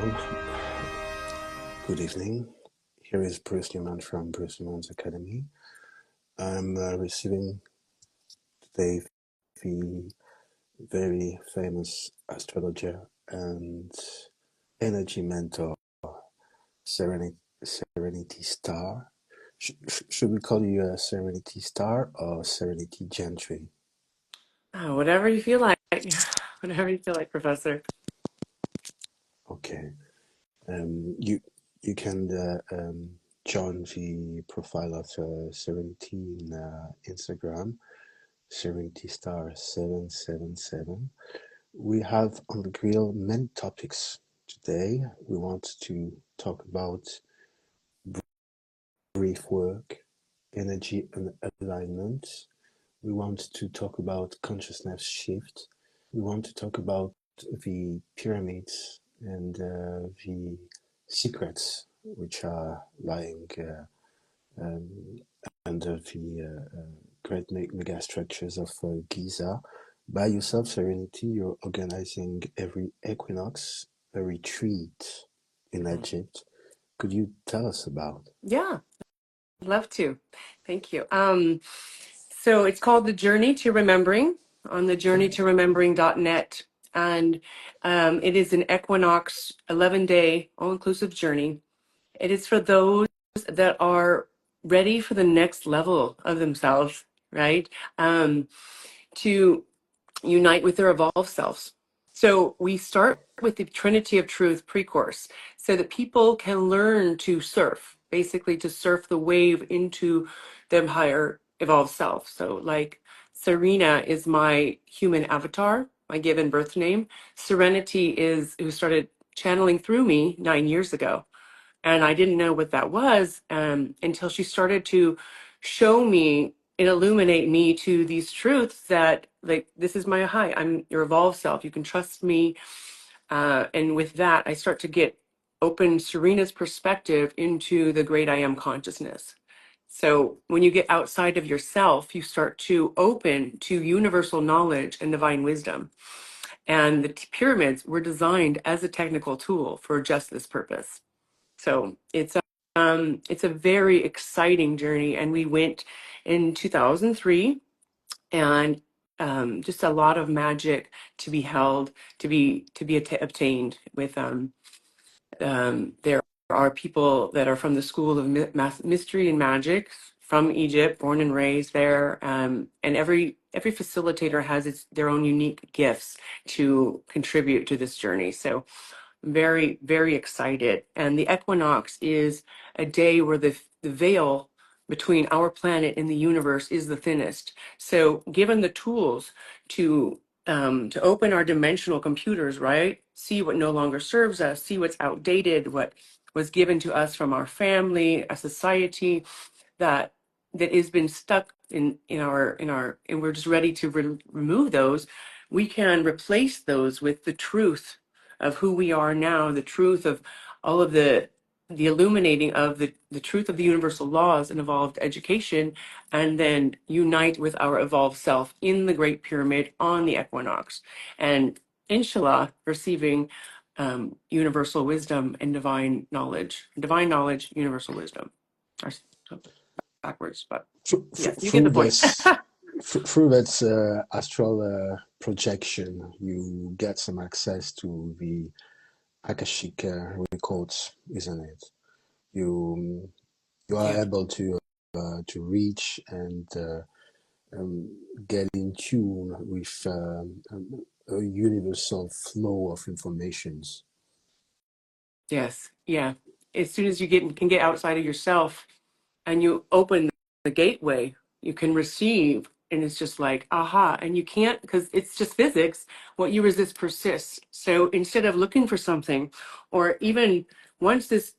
everyone. Good evening. Here is Bruce Newman from Bruce Newman's Academy. I'm receiving today the very famous astrologer and energy mentor, Serenity Star. Should we call you a Serenity Star or Serenity Gentry? Whatever you feel like. Whatever you feel like, Professor. Okay. You can join the profile of Serenity in Instagram, Serenity Star 777. We have on the grill many topics today. We want to talk about brief work, energy and alignment. We want to talk about consciousness shift. We want to talk about the pyramids and the secrets which are lying um, under the great mega structures of Giza. By yourself, Serenity, you're organizing every equinox a retreat in Egypt. Could you tell us about? Yeah, I'd love to. Thank you. So it's called The Journey to Remembering on thejourneytoremembering.net. And it is an equinox 11-day all-inclusive journey. It is for those that are ready for the next level of themselves, right? To unite with their evolved selves. So we start with the Trinity of Truth pre-course so that people can learn to surf, basically to surf the wave into their higher evolved self. So like Serena is my human avatar, my given birth name. Serenity is who started channeling through me 9 years ago. And I didn't know what that was until she started to show me and illuminate me to these truths that, like, this is my hi, I'm your evolved self. You can trust me. And with that, I start to get open Serena's perspective into the great I am consciousness. So when you get outside of yourself, you start to open to universal knowledge and divine wisdom. And the pyramids were designed as a technical tool for just this purpose. So it's a very exciting journey, and we went in 2003, and just a lot of magic to be held, to be obtained. With there are people that are from the School of Mystery and Magic from Egypt, born and raised there, and every facilitator has their own unique gifts to contribute to this journey. So very, very excited. And the equinox is a day where the veil between our planet and the universe is the thinnest. So given the tools to open our dimensional computers, right? See what no longer serves us, see what's outdated, what was given to us from our family, a society that has been stuck and we're just ready to remove those. We can replace those with the truth of who we are now, the truth of all of the illuminating of the truth of the universal laws and evolved education, and then unite with our evolved self in the Great Pyramid on the equinox. And inshallah, receiving universal wisdom and divine knowledge, universal wisdom. Backwards, but yes, you get the Through point. this, through that astral projection, you get some access to the Akashic records, isn't it? You you are Yeah. able to reach and get in tune with a universal flow of informations. Yes. Yeah. As soon as you can get outside of yourself and you open the gateway, you can receive, and it's just like aha. And you can't, because it's just physics. What you resist persists. So instead of looking for something, or even once this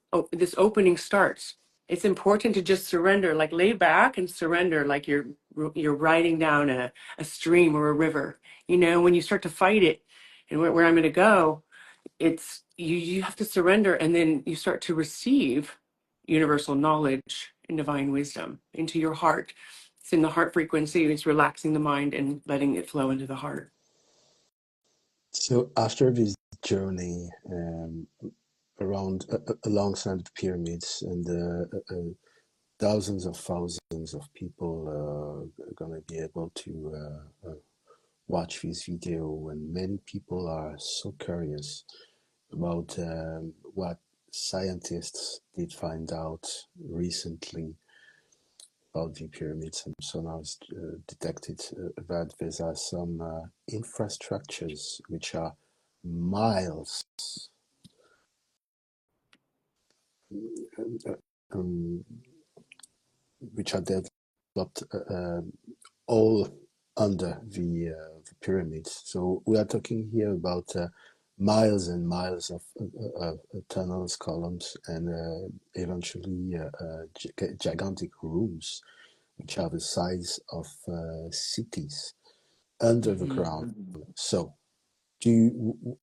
opening starts, it's important to just surrender, like lay back and surrender, like you're riding down a stream or a river. When you start to fight it, and where I'm going to go, it's you have to surrender, and then you start to receive universal knowledge and divine wisdom into your heart. It's in the heart frequency. It's relaxing the mind and letting it flow into the heart. So after this journey, around alongside the pyramids, and thousands of thousands of people are going to be able to watch this video, and many people are so curious about what scientists did find out recently about the pyramids. And so now it's detected that there are some infrastructures which are miles, uh, um, which are developed all under the pyramids. So we are talking here about miles and miles of tunnels, columns, and eventually gigantic rooms, which are the size of cities under the Mhm. ground. So, do you,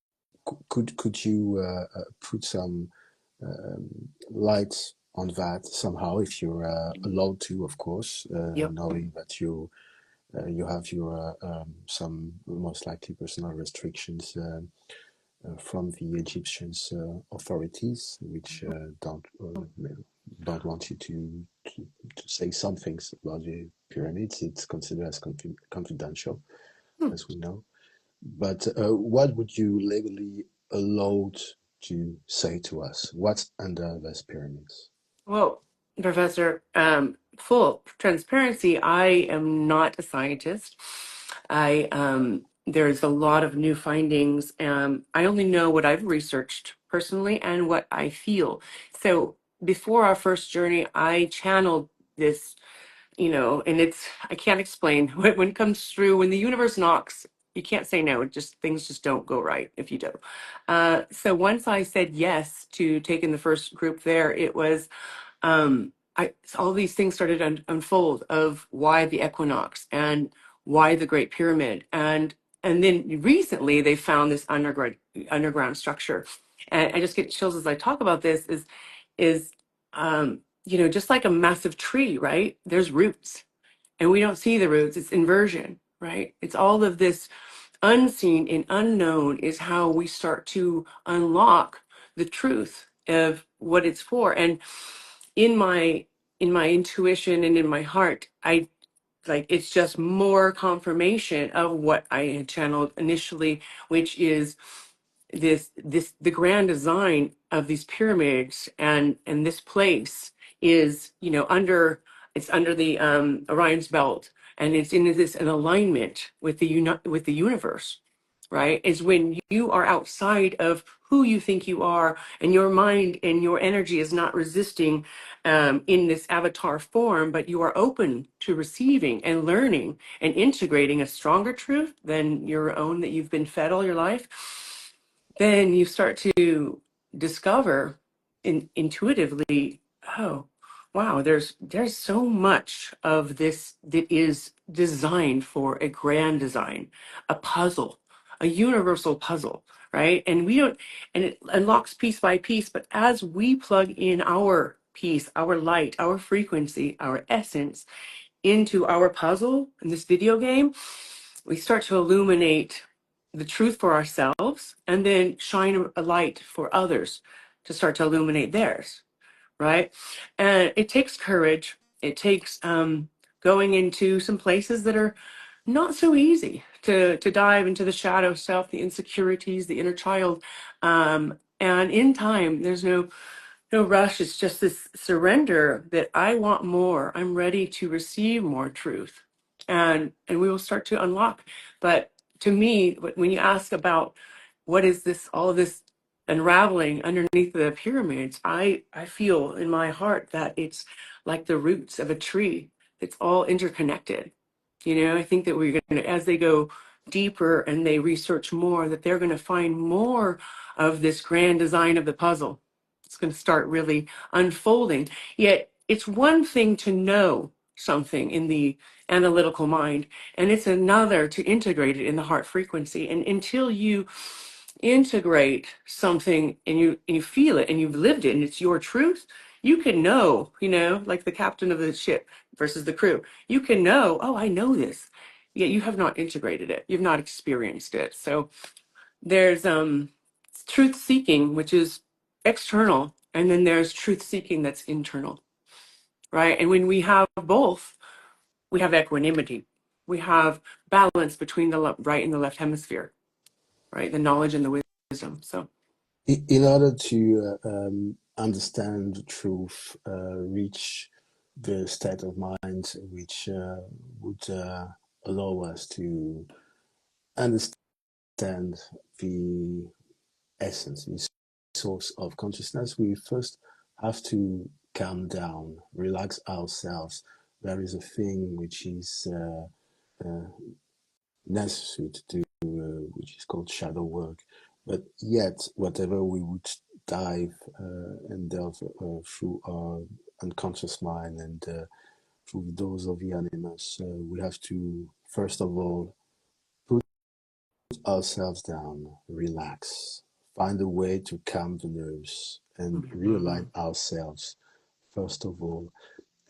could you put some light on that somehow, if you're allowed to, of course, Yep. knowing that you have your some most likely personal restrictions from the Egyptians authorities, which don't want you to say some things about the pyramids. It's considered as confidential, Hmm. as we know. But what would you legally allowed to say to us? What's under those pyramids? Well, Professor, full transparency, I am not a scientist. There's a lot of new findings. I only know what I've researched personally and what I feel. So before our first journey, I channeled this, and I can't explain when it comes through, when the universe knocks, you can't say no. Things just don't go right if you do. So once I said yes to taking the first group there, it was all these things started to unfold of why the equinox and why the Great Pyramid, and then recently they found this underground structure, and I just get chills as I talk about this. Is just like a massive tree, right? There's roots, and we don't see the roots. It's inversion, right? It's all of this unseen and unknown is how we start to unlock the truth of what it's for. And in my intuition and in my heart, I like it's just more confirmation of what I had channeled initially, which is this the grand design of these pyramids, and this place is it's under the Orion's belt, and it's in this an alignment with with the universe, right? Is when you are outside of who you think you are, and your mind and your energy is not resisting in this avatar form, but you are open to receiving and learning and integrating a stronger truth than your own that you've been fed all your life. Then you start to discover intuitively, oh, wow, there's so much of this that is designed for a grand design, a puzzle, a universal puzzle, right? And we don't, and it unlocks piece by piece, but as we plug in our piece, our light, our frequency, our essence into our puzzle in this video game, we start to illuminate the truth for ourselves and then shine a light for others to start to illuminate theirs, right? And it takes courage. It takes going into some places that are not so easy to dive into the shadow self, the insecurities, the inner child. And in time, there's no rush. It's just this surrender that I want more. I'm ready to receive more truth, and we will start to unlock. But to me, when you ask about what is this, all of this unraveling underneath the pyramids, I feel in my heart that it's like the roots of a tree. It's all interconnected. I think that we're going to, as they go deeper and they research more, that they're going to find more of this grand design of the puzzle. It's going to start really unfolding. Yet it's one thing to know something in the analytical mind, and it's another to integrate it in the heart frequency. And until you integrate something and you feel it and you've lived it and it's your truth, you can know, like the captain of the ship versus the crew. You can know, oh, I know this. Yet you have not integrated it. You've not experienced it. So there's truth seeking, which is external, and then there's truth seeking that's internal, right? And when we have both, we have equanimity. We have balance between the right and the left hemisphere, right? The knowledge and the wisdom. So, In order to understand the truth, reach the state of mind which would allow us to understand the essence, the source of consciousness, we first have to calm down, relax ourselves. There is a thing which is necessary to do, which is called shadow work. But yet, whatever we would dive and delve through our unconscious mind and through those of the animals, we have to, first of all, put ourselves down, relax, find a way to calm the nerves and realign mhm. ourselves, first of all.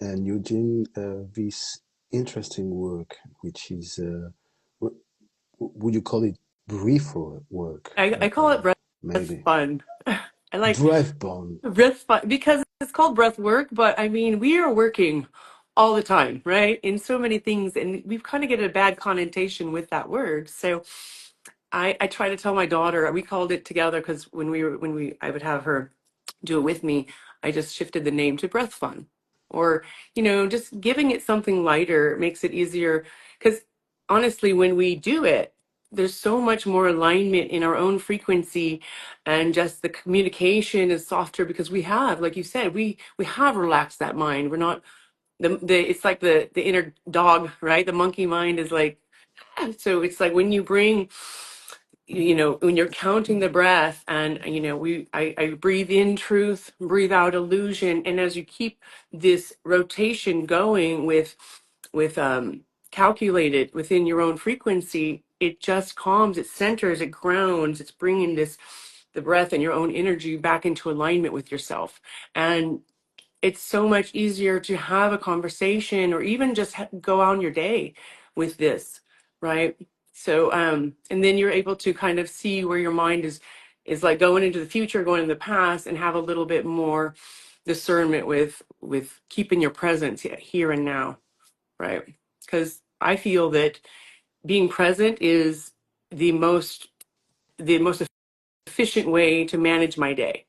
And you're doing this interesting work, which is would you call it brief work? I call it breath Maybe fun. I like breath bond. breath fun because it's called breath work, but I mean, we are working all the time, right? In so many things, and we've kind of get a bad connotation with that word. So I try to tell my daughter, we called it together because I would have her do it with me, I just shifted the name to breath fun. Or, just giving it something lighter makes it easier. Because honestly, when we do it, there's so much more alignment in our own frequency, and just the communication is softer because we have, like you said, we have relaxed that mind. We're not the it's like the inner dog, right? The monkey mind is like, so it's like when you bring, when you're counting the breath, and I breathe in truth, breathe out illusion, and as you keep this rotation going with calculated within your own frequency, it just calms, it centers, it grounds, it's bringing the breath and your own energy back into alignment with yourself. And it's so much easier to have a conversation, or even just go on your day with this, right? So and then you're able to kind of see where your mind is like going into the future, going into the past, and have a little bit more discernment with keeping your presence here and now, right? Because I feel that being present is the most efficient way to manage my day.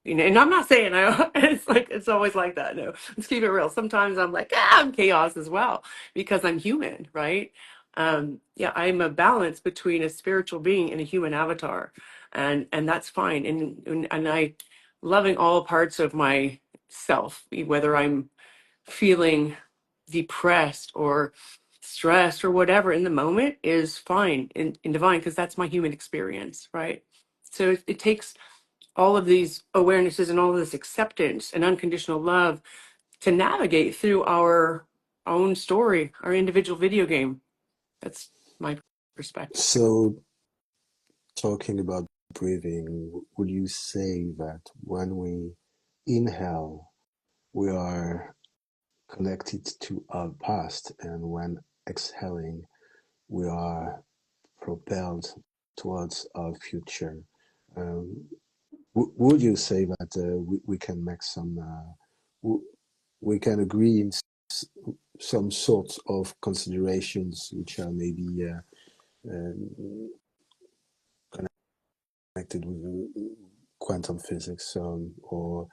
And I'm not saying it's like it's always like that. No, let's keep it real. Sometimes I'm like, I'm chaos as well because I'm human, right? Yeah, I'm a balance between a spiritual being and a human avatar, and that's fine. And I loving all parts of myself, whether I'm feeling depressed or stressed or whatever in the moment is fine in divine, because that's my human experience, right? So it takes all of these awarenesses and all of this acceptance and unconditional love to navigate through our own story, our individual video game. That's my perspective. So, talking about breathing, would you say that when we inhale, we are connected to our past, and when exhaling, we are propelled towards our future? Um, would you say that we can make some, we can agree in some sorts of considerations which are maybe um, connected with quantum physics, or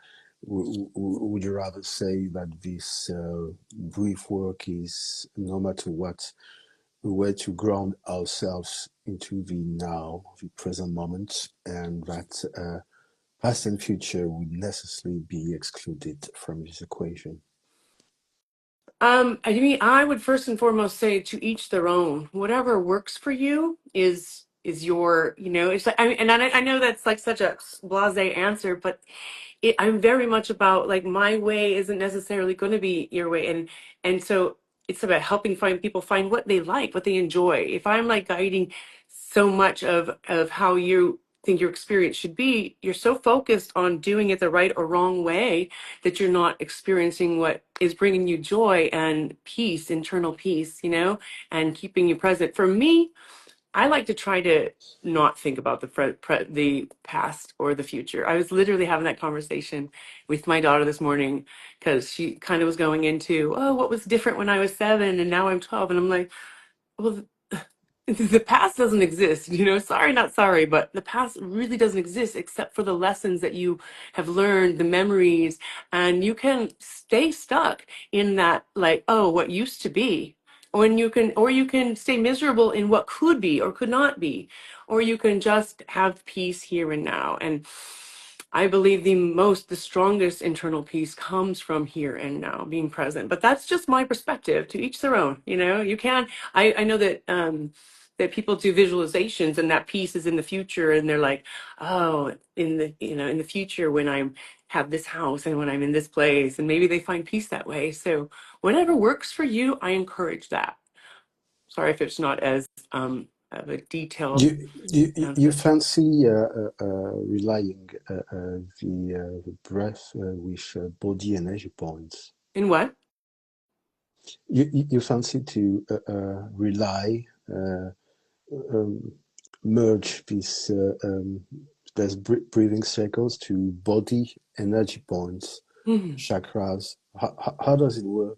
would you rather say that this brief work is, no matter what, a way to ground ourselves into the now, the present moment, and that past and future would necessarily be excluded from this equation? I mean, I would first and foremost say to each their own. Whatever works for you is your, it's like, I know that's like such a blasé answer, but I'm very much about like my way isn't necessarily going to be your way, and so it's about helping people find what they like, what they enjoy. If I'm like guiding so much of how you think your experience should be, you're so focused on doing it the right or wrong way that you're not experiencing what is bringing you joy and peace, internal peace, and keeping you present. For me, I like to try to not think about the past or the future. I was literally having that conversation with my daughter this morning because she kind of was going into, oh, what was different when I was 7 and now I'm 12, and I'm like, well, the past doesn't exist, sorry, not sorry, but the past really doesn't exist except for the lessons that you have learned, the memories, and you can stay stuck in that, like, oh, what used to be. Or you can stay miserable in what could be or could not be, or you can just have peace here and now. And I believe the strongest internal peace comes from here and now, being present. But that's just my perspective. To each their own. You can. I know that people do visualizations, and that piece is in the future, and they're like, oh, in the future, when I'm have this house and when I'm in this place, and maybe they find peace that way. So whatever works for you, I encourage that. Sorry if it's not as of a detailed You answer. fancy relying the breath with body energy points. In what? You fancy to rely, um, merge these breathing cycles to body energy points, Mhm. chakras. How does it work?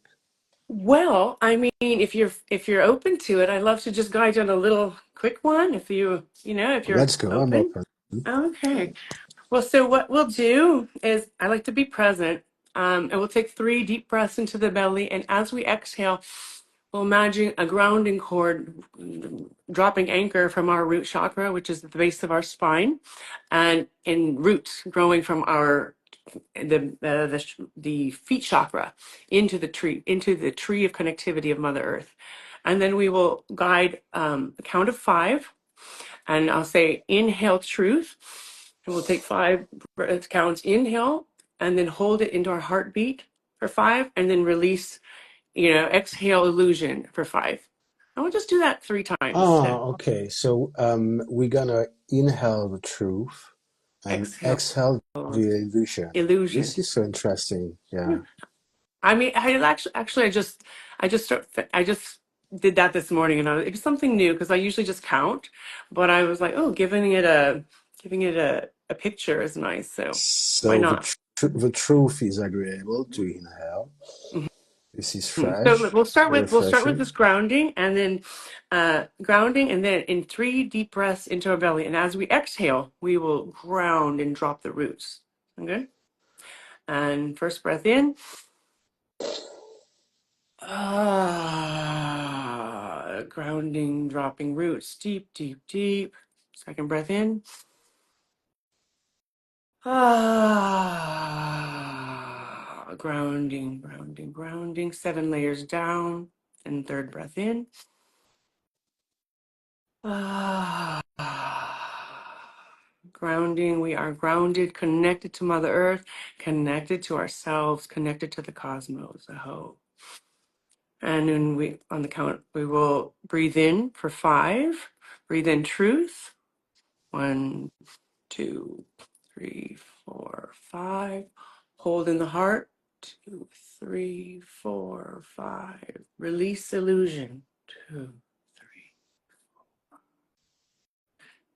Well, I mean, if you're open to it, I'd love to just guide you on a little quick one. If you're Let's go. I'm open. open. Okay. Well, so what we'll do is I like to be present, and we'll take 3 deep breaths into the belly, and as we exhale, we'll imagine a grounding cord, dropping anchor from our root chakra, which is at the base of our spine, and in roots growing from the feet chakra into the tree of connectivity of Mother Earth. And then we will guide a count of 5, and I'll say inhale truth, and we'll take 5 breath counts. Inhale, and then hold it into our heartbeat for 5, and then release. Exhale illusion for 5. And we'll just do that 3 times Ah, to okay. So we're gonna inhale the truth and exhale exhale the illusion. illusion. This is so interesting. Yeah. I mean, I just did that this morning, and it was something new because I usually just count, but I was like, oh, giving it a picture is nice, so why So not? the truth is agreeable to inhale. This is So fresh, we'll start with this refreshing. grounding, and then in 3 deep breaths into our belly, and as we exhale, we will ground and drop the roots. Okay, and first breath in. Grounding, dropping roots, deep, deep, deep. Second breath in. Grounding, grounding, grounding. 7 layers down. And third breath in. Grounding, we are grounded, connected to Mother Earth, connected to ourselves, connected to the cosmos. Aho. And then on the count, we will breathe in for 5. Breathe in truth. 1, 2, 3, 4, 5. Hold in the heart. 2, 3, 4, 5. Release illusion. 2, 3.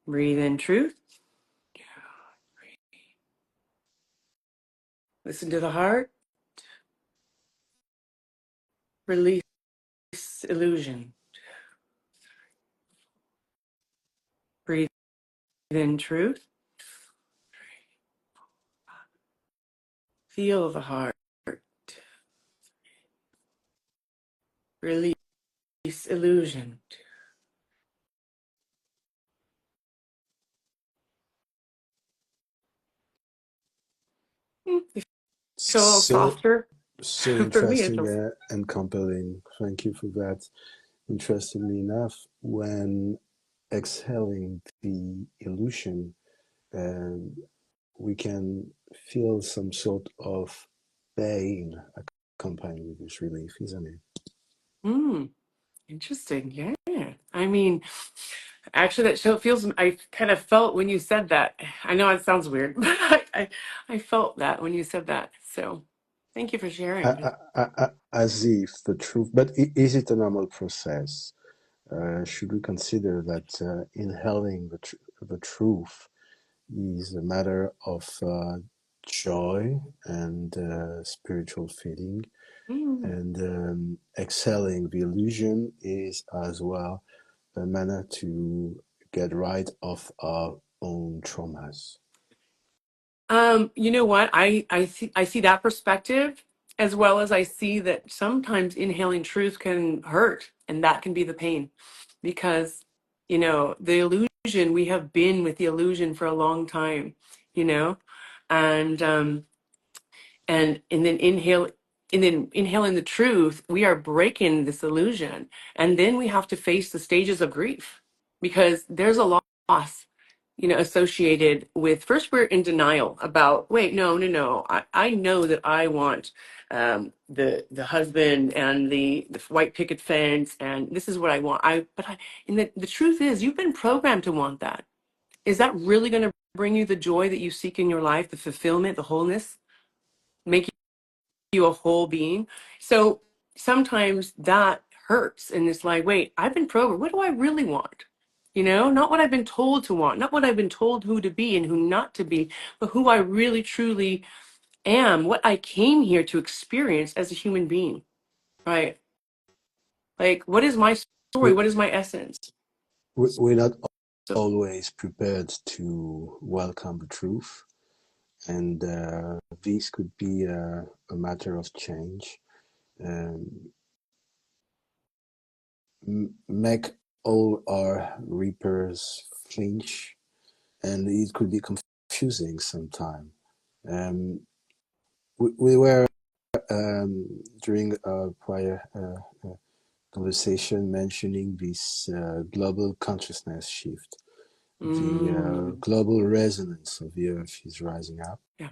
Breathe in truth. 2, 3. Listen to the heart. Release illusion. Breathe in truth. Feel the heart. Release illusion. You feel a little So softer. so For me, it interesting feels. and compelling. Thank you for that. Interestingly enough, when exhaling the illusion, um, we can feel some sort of pain accompanied with this relief, isn't it? Mm, interesting. Yeah. I mean, actually, that show feels. I kind of felt when you said that. I know it sounds weird, but I felt that when you said that. So, thank you for sharing. As if the truth, but is it a normal process? should we consider that inhaling the truth is a matter of joy and spiritual feeling, Mm. and exhaling the illusion is as well a manner to get rid of our own traumas. You know what? I see that perspective, as well as I see that sometimes inhaling truth can hurt, and that can be the pain, because the illusion, we have been with the illusion for a long time, you know, and and then inhaling the truth, we are breaking this illusion, and then we have to face the stages of grief, because there's a loss, associated with. First, we're in denial about, wait, no, no, no, I know that I want the husband and the white picket fence, and this is what I want. And the truth is, you've been programmed to want that. Is that really going to bring you the joy that you seek in your life, the fulfillment, the wholeness, make you a whole being? So sometimes that hurts, and it's like, wait, I've been programmed. What do I really want? Not what I've been told to want, not what I've been told who to be and who not to be, but who I really truly am, what I came here to experience as a human being, right? Like, what is my story? We, What is my essence? we're not So, always prepared to welcome the truth, and this could be a matter of change. Um, make all our reapers flinch, and it could be confusing sometimes. Um, we were during a prior conversation mentioning this global consciousness shift. The mm, global resonance of the earth is rising up, yeah,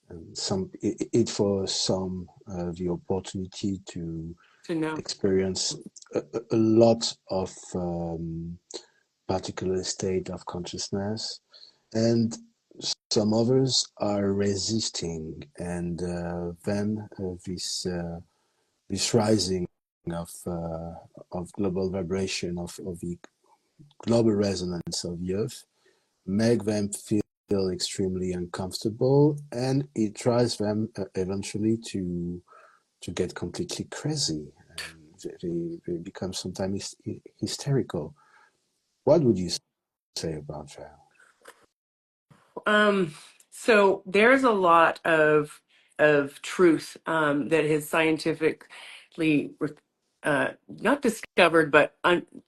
and it for some the opportunity to to know. experience a lot of particular state of consciousness, and some others are resisting, and then this rising of global vibration of the global resonance of the earth make them feel extremely uncomfortable, and it drives them eventually to get completely crazy, and they become sometimes hysterical. What would you say about that? Um, so there's a lot of truth that has scientifically not discovered, but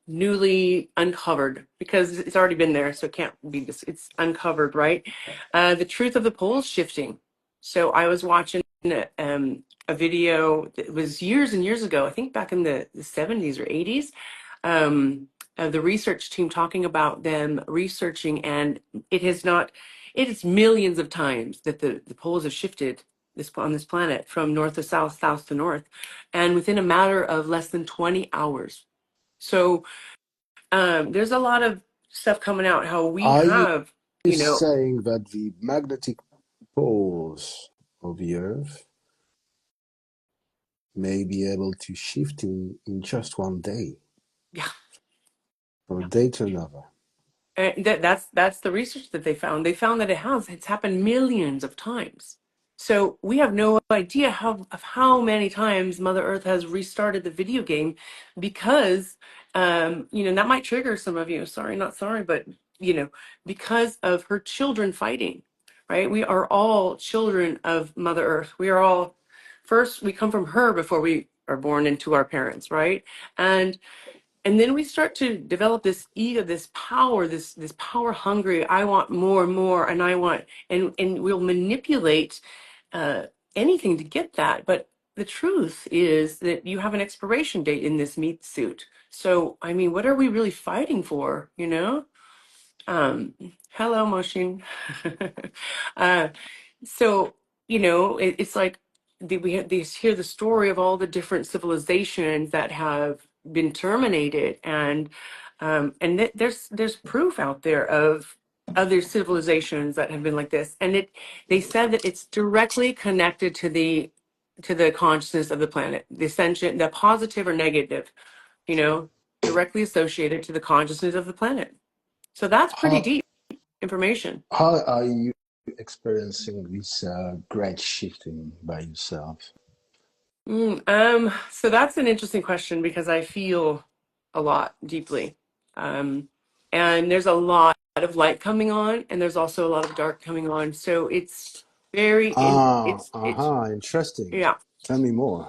newly uncovered, because it's already been there, so it can't be this. It's uncovered, right? The truth of the poles shifting. So I was watching a video that was years and years ago, I think back in the 70s or 80s, of the research team talking about them researching, and it has not, it is millions of times that the poles have shifted on this planet from north to south, south to north, and within a matter of less than 20 hours. So there's a lot of stuff coming out how we Are you have, you know, saying that the magnetic poles of the earth may be able to shift in just one day, yeah, from a yeah. day to another? And that's the research that they found. They found that it's happened millions of times. So we have no idea how many times Mother Earth has restarted the video game, because that might trigger some of you. Sorry, not sorry, but you know, because of her children fighting, right? We are all children of Mother Earth. We are all, first we come from her before we are born into our parents, right? And then we start to develop this ego, this power, this power hungry. I want more and more, and I want, and we'll manipulate uh, anything to get that. But the truth is that you have an expiration date in this meat suit. So I mean, what are we really fighting for? Um, Hello, Moshin. uh, so it's like we have these, hear the story of all the different civilizations that have been terminated, and there's proof out there of other civilizations that have been like this, and they said that it's directly connected to the consciousness of the planet, the ascension, the positive or negative, you know. directly associated to the consciousness of the planet. So that's pretty How deep information. how are you experiencing this great shifting by yourself? So that's an interesting question because I feel a lot deeply. Um, and there's a lot of light coming on, and there's also a lot of dark coming on. So it's it's Interesting. yeah. Tell me more.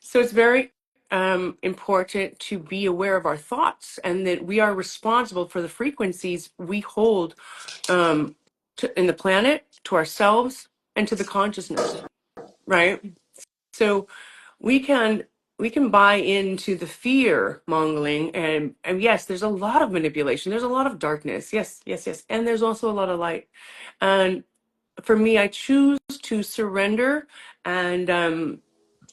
So it's very important to be aware of our thoughts and that we are responsible for the frequencies we hold in the planet, to ourselves, and to the consciousness, right? So we can we can buy into the fear mongering, and yes, there's a lot of manipulation. There's a lot of darkness. Yes, yes, yes. And there's also a lot of light. And for me, I choose to surrender and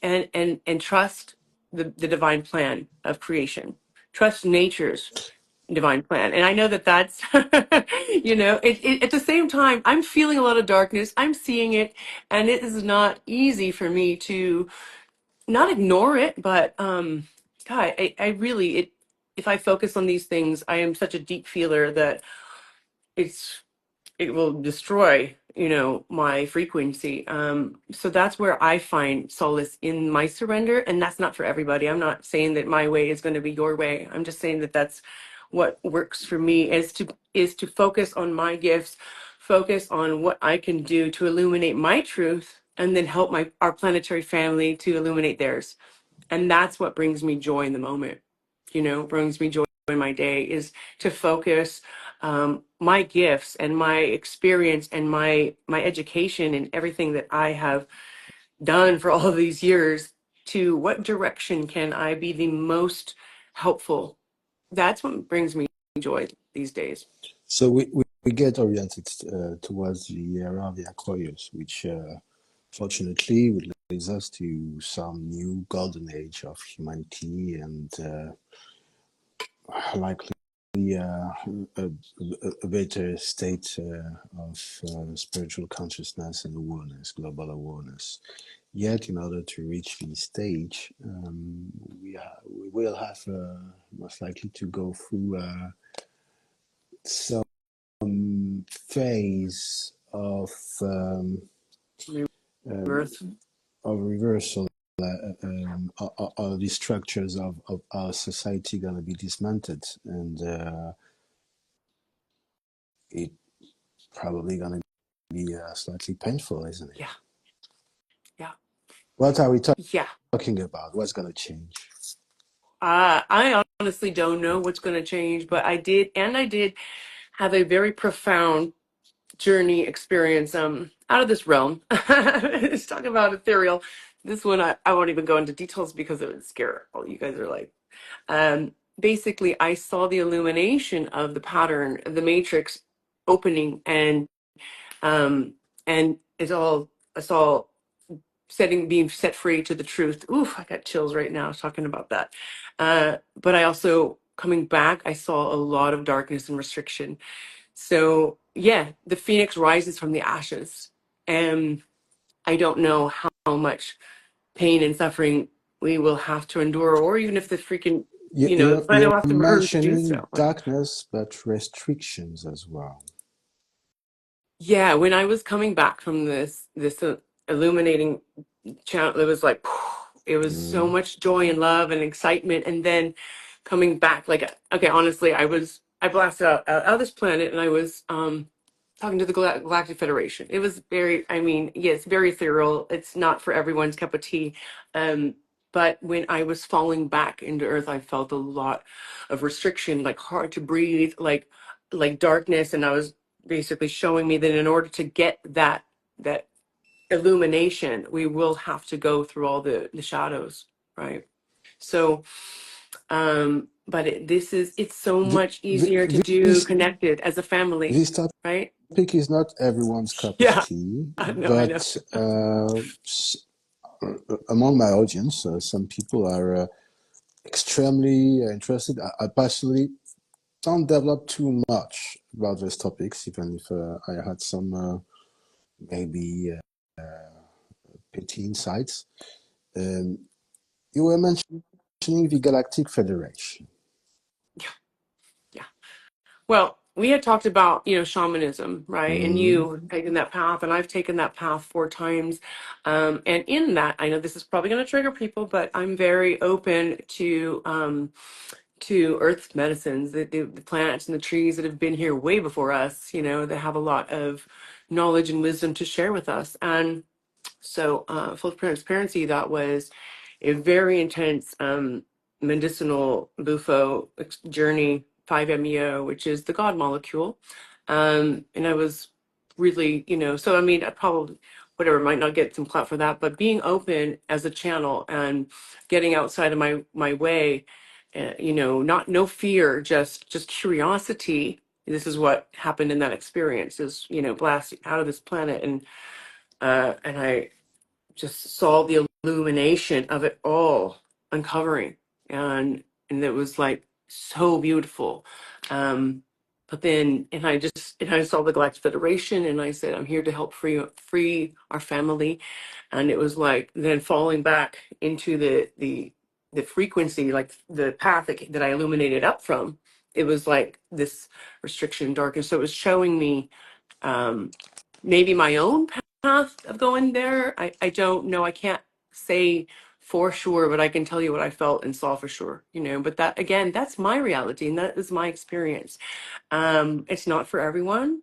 and trust the divine plan of creation. Trust nature's divine plan. And I know that that's at the same time, I'm feeling a lot of darkness. I'm seeing it, and it is not easy for me to not ignore it, but God, I really it if I focus on these things, I am such a deep feeler that it's it will destroy, my frequency. So that's where I find solace in my surrender, and that's not for everybody. I'm not saying that my way is going to be your way. I'm just saying that that's what works for me, is to focus on my gifts, focus on what I can do to illuminate my truth, and then help my our planetary family to illuminate theirs. And that's what brings me joy in the moment. Brings me joy in my day, is to focus my gifts and my experience and my education and everything that I have done for all of these years, to what direction can I be the most helpful. That's what brings me joy these days. So we get oriented towards the era of the Aquarius, which fortunately would lead us to some new golden age of humanity and likely a, a better state of spiritual consciousness and awareness, global awareness. Yet, in order to reach this stage, we will have most likely to go through some phase um, Earth. of reversal. Are the structures of our society going to be dismantled, and it probably going to be slightly painful, isn't it? Yeah. Yeah. What are we Yeah. talking about? What's going to change? I honestly don't know what's going to change, but I did have a very profound journey experience out of this realm. Let's talk about ethereal. This one I won't even go into details because it would scare all you guys are like. Basically, I saw the illumination of the pattern, the matrix opening, um and it's all being set free to the truth. Oof, I got chills right now talking about that. But I also, coming back, I saw a lot of darkness and restriction. So yeah, the phoenix rises from the ashes, and I don't know how much pain and suffering we will have to endure, or even if the freaking the planet You're will have to burn to do mentioning so. darkness, but restrictions as well. Yeah, when I was coming back from this illuminating channel, it was like it was so Mm. much joy and love and excitement, and then coming back, like, okay, honestly, I blasted out of this planet, and I was talking to the Galactic Federation. It was very, I mean, yes, very ethereal. It's not for everyone's cup of tea. Um, but when I was falling back into Earth, I felt a lot of restriction, like hard to breathe, like darkness, and I was basically showing me that in order to get that illumination, we will have to go through all the shadows, right? So but it's so much easier to do This connected as a family, this right? topic is not everyone's cup of Yeah, tea, I know. but among my audience, some people are extremely interested. I personally don't develop too much about those topics, even if I had some maybe petty insights. Um, you were mentioning the Galactic Federation. Well, we had talked about, shamanism, right? And Mm-hmm. you have taken that path, and I've taken that path 4 times. And in that, I know this is probably going to trigger people, but I'm very open to earth medicines, the plants and the trees that have been here way before us, that have a lot of knowledge and wisdom to share with us. And so, full transparency, that was a very intense medicinal bufo journey, 5-MeO, which is the God molecule. And I was really, so I mean, I probably, whatever, might not get some clout for that, but being open as a channel and getting outside of my way, not no fear, just curiosity. This is what happened in that experience, is, blasting out of this planet. And I just saw the illumination of it all uncovering, and it was like so beautiful. But then, and I saw the Galactic Federation, and I said, I'm here to help free our family. And it was like then falling back into the frequency, like the path that I illuminated up from. It was like this restriction, darkness. So it was showing me um, maybe my own path of going there. I don't know. I can't say for sure, but I can tell you what I felt and saw for sure, but that, again, that's my reality and that is my experience. It's not for everyone,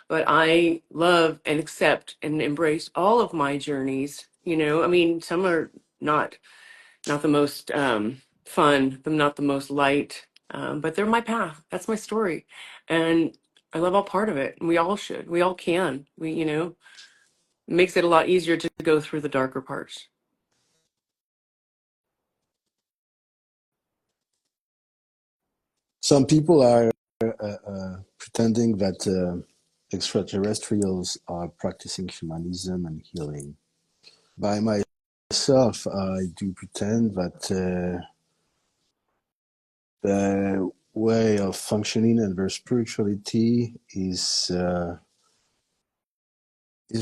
but I love and accept and embrace all of my journeys. I mean, some are not the most fun, them not the most light, but they're my path. That's my story, and I love all part of it. And we all should. We all can. It makes it a lot easier to go through the darker parts. Some people are pretending that extraterrestrials are practicing shamanism and healing. By myself, I do pretend that the way of functioning and their spirituality is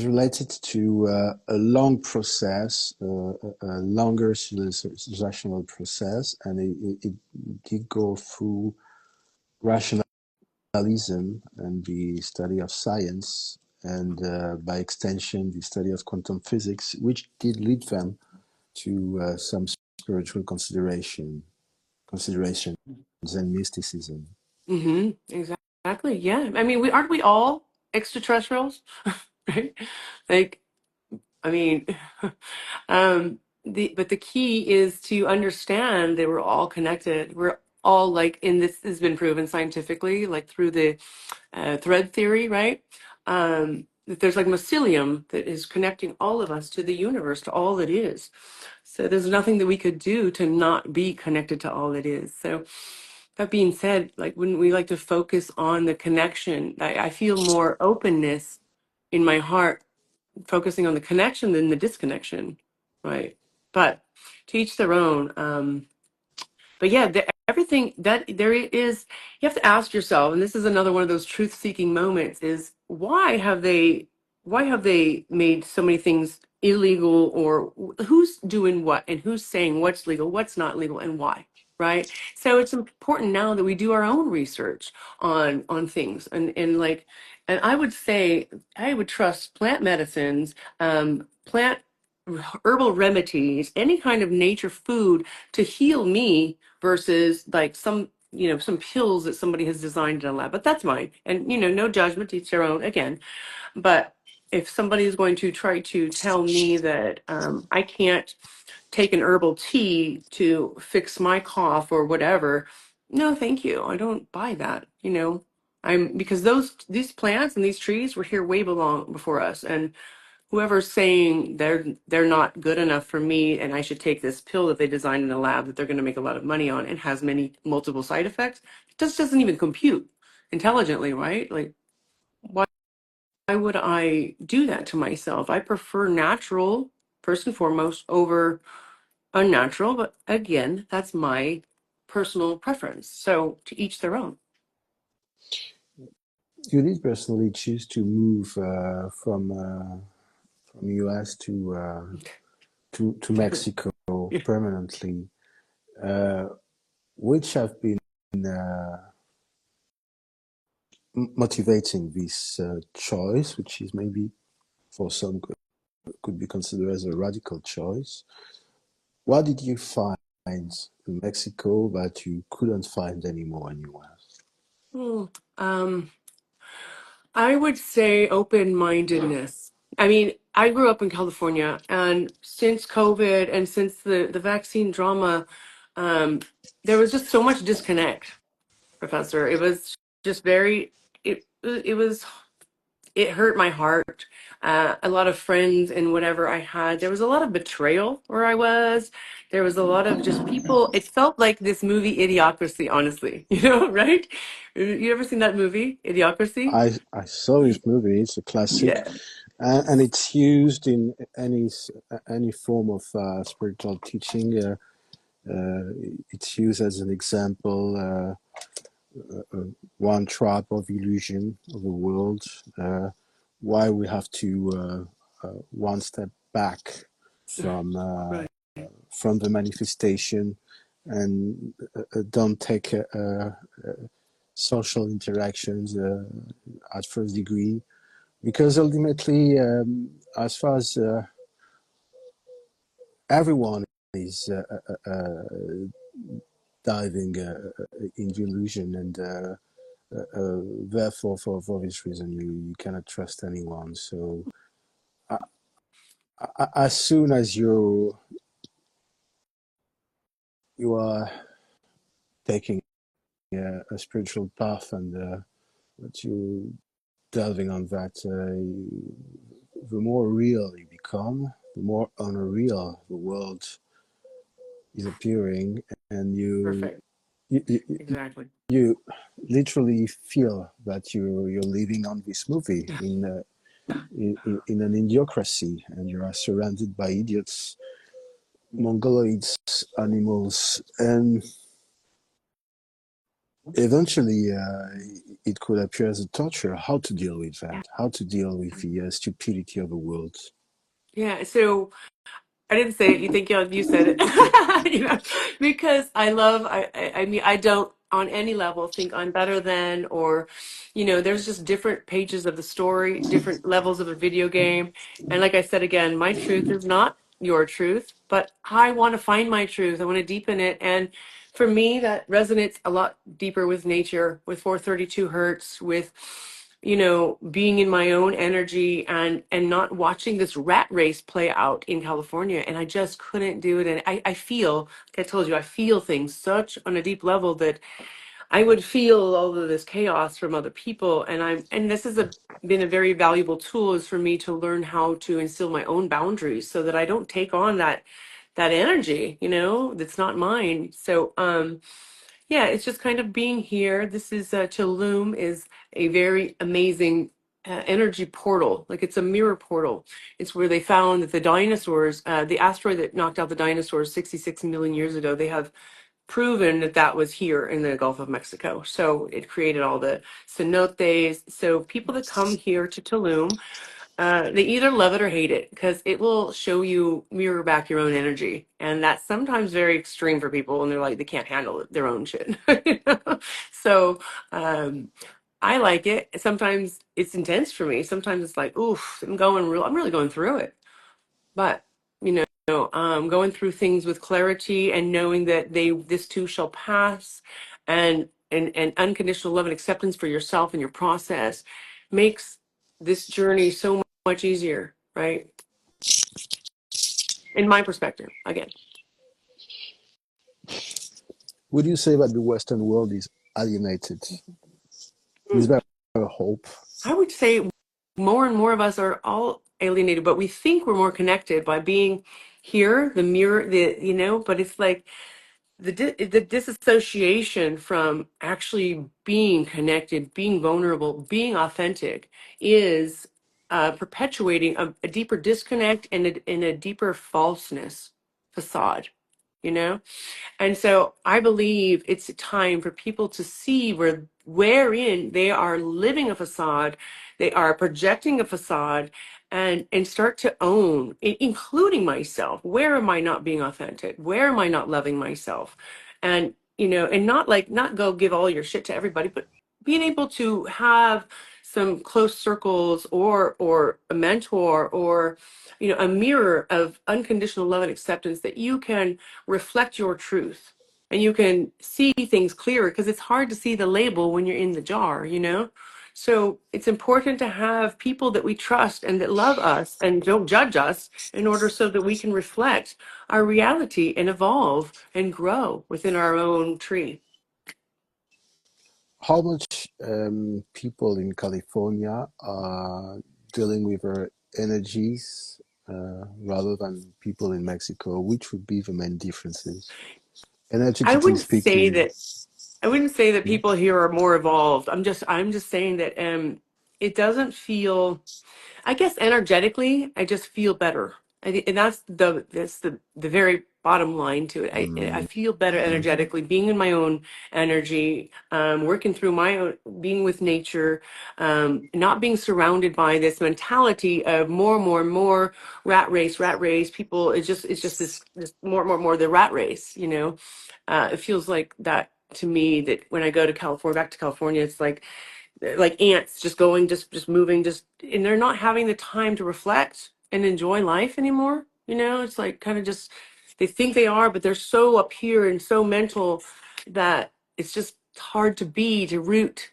related to a long process, a longer civilizational process, and it did go through rationalism and the study of science, and by extension, the study of quantum physics, which did lead them to some spiritual considerations and mysticism. Exactly. Yeah. I mean, aren't we all extraterrestrials? Right? Like, I mean, but the key is to understand that we're all connected. We're all like, and this has been proven scientifically, like through the thread theory, right? That there's like mycelium that is connecting all of us to the universe, to all that is. So there's nothing that we could do to not be connected to all that is. So that being said, like when we like to focus on the connection, I feel more openness in my heart focusing on the connection than the disconnection, right? But to each their own. But yeah, everything that there is, you have to ask yourself, and this is another one of those truth-seeking moments: is why have they made so many things illegal, or who's doing what, and who's saying what's legal, what's not legal, and why? Right. So it's important now that we do our own research on things, and I would say I would trust plant medicines, plant herbal remedies, any kind of nature food to heal me versus like some pills that somebody has designed in a lab. But that's mine, and no judgment, each their own, again. But if somebody is going to try to tell me that I can't take an herbal tea to fix my cough or whatever, no thank you, I don't buy that. I'm because these plants and these trees were here way belong before us, and whoever's saying they're not good enough for me and I should take this pill that they designed in a lab that they're going to make a lot of money on and has many multiple side effects, it just doesn't even compute intelligently, right? Like, why would I do that to myself? I prefer natural first and foremost over unnatural, but again, that's my personal preference. So to each their own. You did personally choose to move from US to Mexico Yeah. permanently, uh, which have been motivating this choice, which is maybe for some could be considered as a radical choice. What did you find in Mexico that you couldn't find anymore anywhere? Hmm. Um, I would say open-mindedness. I mean, I grew up in California, and since COVID and since the vaccine drama, um, there was just so much disconnect, Professor. It was just very, it was it hurt my heart. A lot of friends and whatever I had, there was a lot of betrayal where I was. There was a lot of just people. It felt like this movie Idiocracy, honestly. Right? You ever seen that movie, Idiocracy? I saw this movie. It's a classic, Yeah. and it's used in any form of spiritual teaching. It's used as an example. One trap of illusion of the world. Why we have to one step back from uh, Right. from the manifestation and don't take social interactions at first degree, because ultimately, as far as everyone is diving in delusion, and therefore, for this reason, you cannot trust anyone. So, as soon as you are taking a spiritual path, and that you delving on that, the more real you become, the more unreal the world is appearing, and Perfect. you, you, Exactly. you literally feel that you're living on this movie in an idiocracy, and you are surrounded by idiots, mongoloids, animals, and eventually it could appear as a torture. How to deal with that? How to deal with the stupidity of the world? Yeah. So I didn't say it. You think you said it, because I love, I mean, I don't on any level think I'm better than, or, there's just different pages of the story, different levels of a video game. And like I said, again, my truth is not your truth, but I want to find my truth. I want to deepen it. And for me, that resonates a lot deeper with nature, with 432 hertz, with being in my own energy and not watching this rat race play out in California. And I just couldn't do it. And I feel, like I told you, I feel things such on a deep level that I would feel all of this chaos from other people. And this is been a very valuable tool, is for me to learn how to instill my own boundaries so that I don't take on that energy, that's not mine. So yeah, it's just kind of being here. This is Tulum is a very amazing energy portal. Like, it's a mirror portal. It's where they found that the dinosaurs, the asteroid that knocked out the dinosaurs 66 million years ago, they have proven that that was here in the Gulf of Mexico. So it created all the cenotes. So people that come here to Tulum, they either love it or hate it, because it will show you, mirror back your own energy. And that's sometimes very extreme for people, and they're like, they can't handle their own shit. So um, I like it. Sometimes it's intense for me. Sometimes it's like, oof, I'm really going through it. But, going through things with clarity and knowing that this too shall pass, and unconditional love and acceptance for yourself and your process makes this journey so much easier, right? In my perspective, again. Would you say that the Western world is alienated? Is Mm. there a hope? I would say more and more of us are all alienated, but we think we're more connected by being here, the mirror, but it's like the disassociation from actually being connected, being vulnerable, being authentic is perpetuating a deeper disconnect and a deeper falseness facade, you know? And so I believe it's time for people to see wherein they are living a facade, they are projecting a facade, and start to own, including myself. Where am I not being authentic? Where am I not loving myself? And and not go give all your shit to everybody, but being able to have some close circles or a mentor or a mirror of unconditional love and acceptance that you can reflect your truth and you can see things clearer because it's hard to see the label when you're in the jar. So it's important to have people that we trust and that love us and don't judge us in order so that we can reflect our reality and evolve and grow within our own tree. How much people in California are dealing with their energies rather than people in Mexico? Which would be the main differences? I Energetically wouldn't say speaking, that I wouldn't say that yeah. people here are more evolved. I'm just saying that it doesn't feel, I guess energetically, I just feel better. And that's the very bottom line to it. I feel better Mhm. energetically, being in my own energy, working through my own, being with nature, not being surrounded by this mentality of more, more, more rat race, rat race. People, it's just this more, more, more the rat race. It feels like that to me that when I go to California, back to California, it's like ants just going, just moving, and they're not having the time to reflect and enjoy life anymore. It's like kind of just, they think they are, but they're so up here and so mental that it's just hard to root,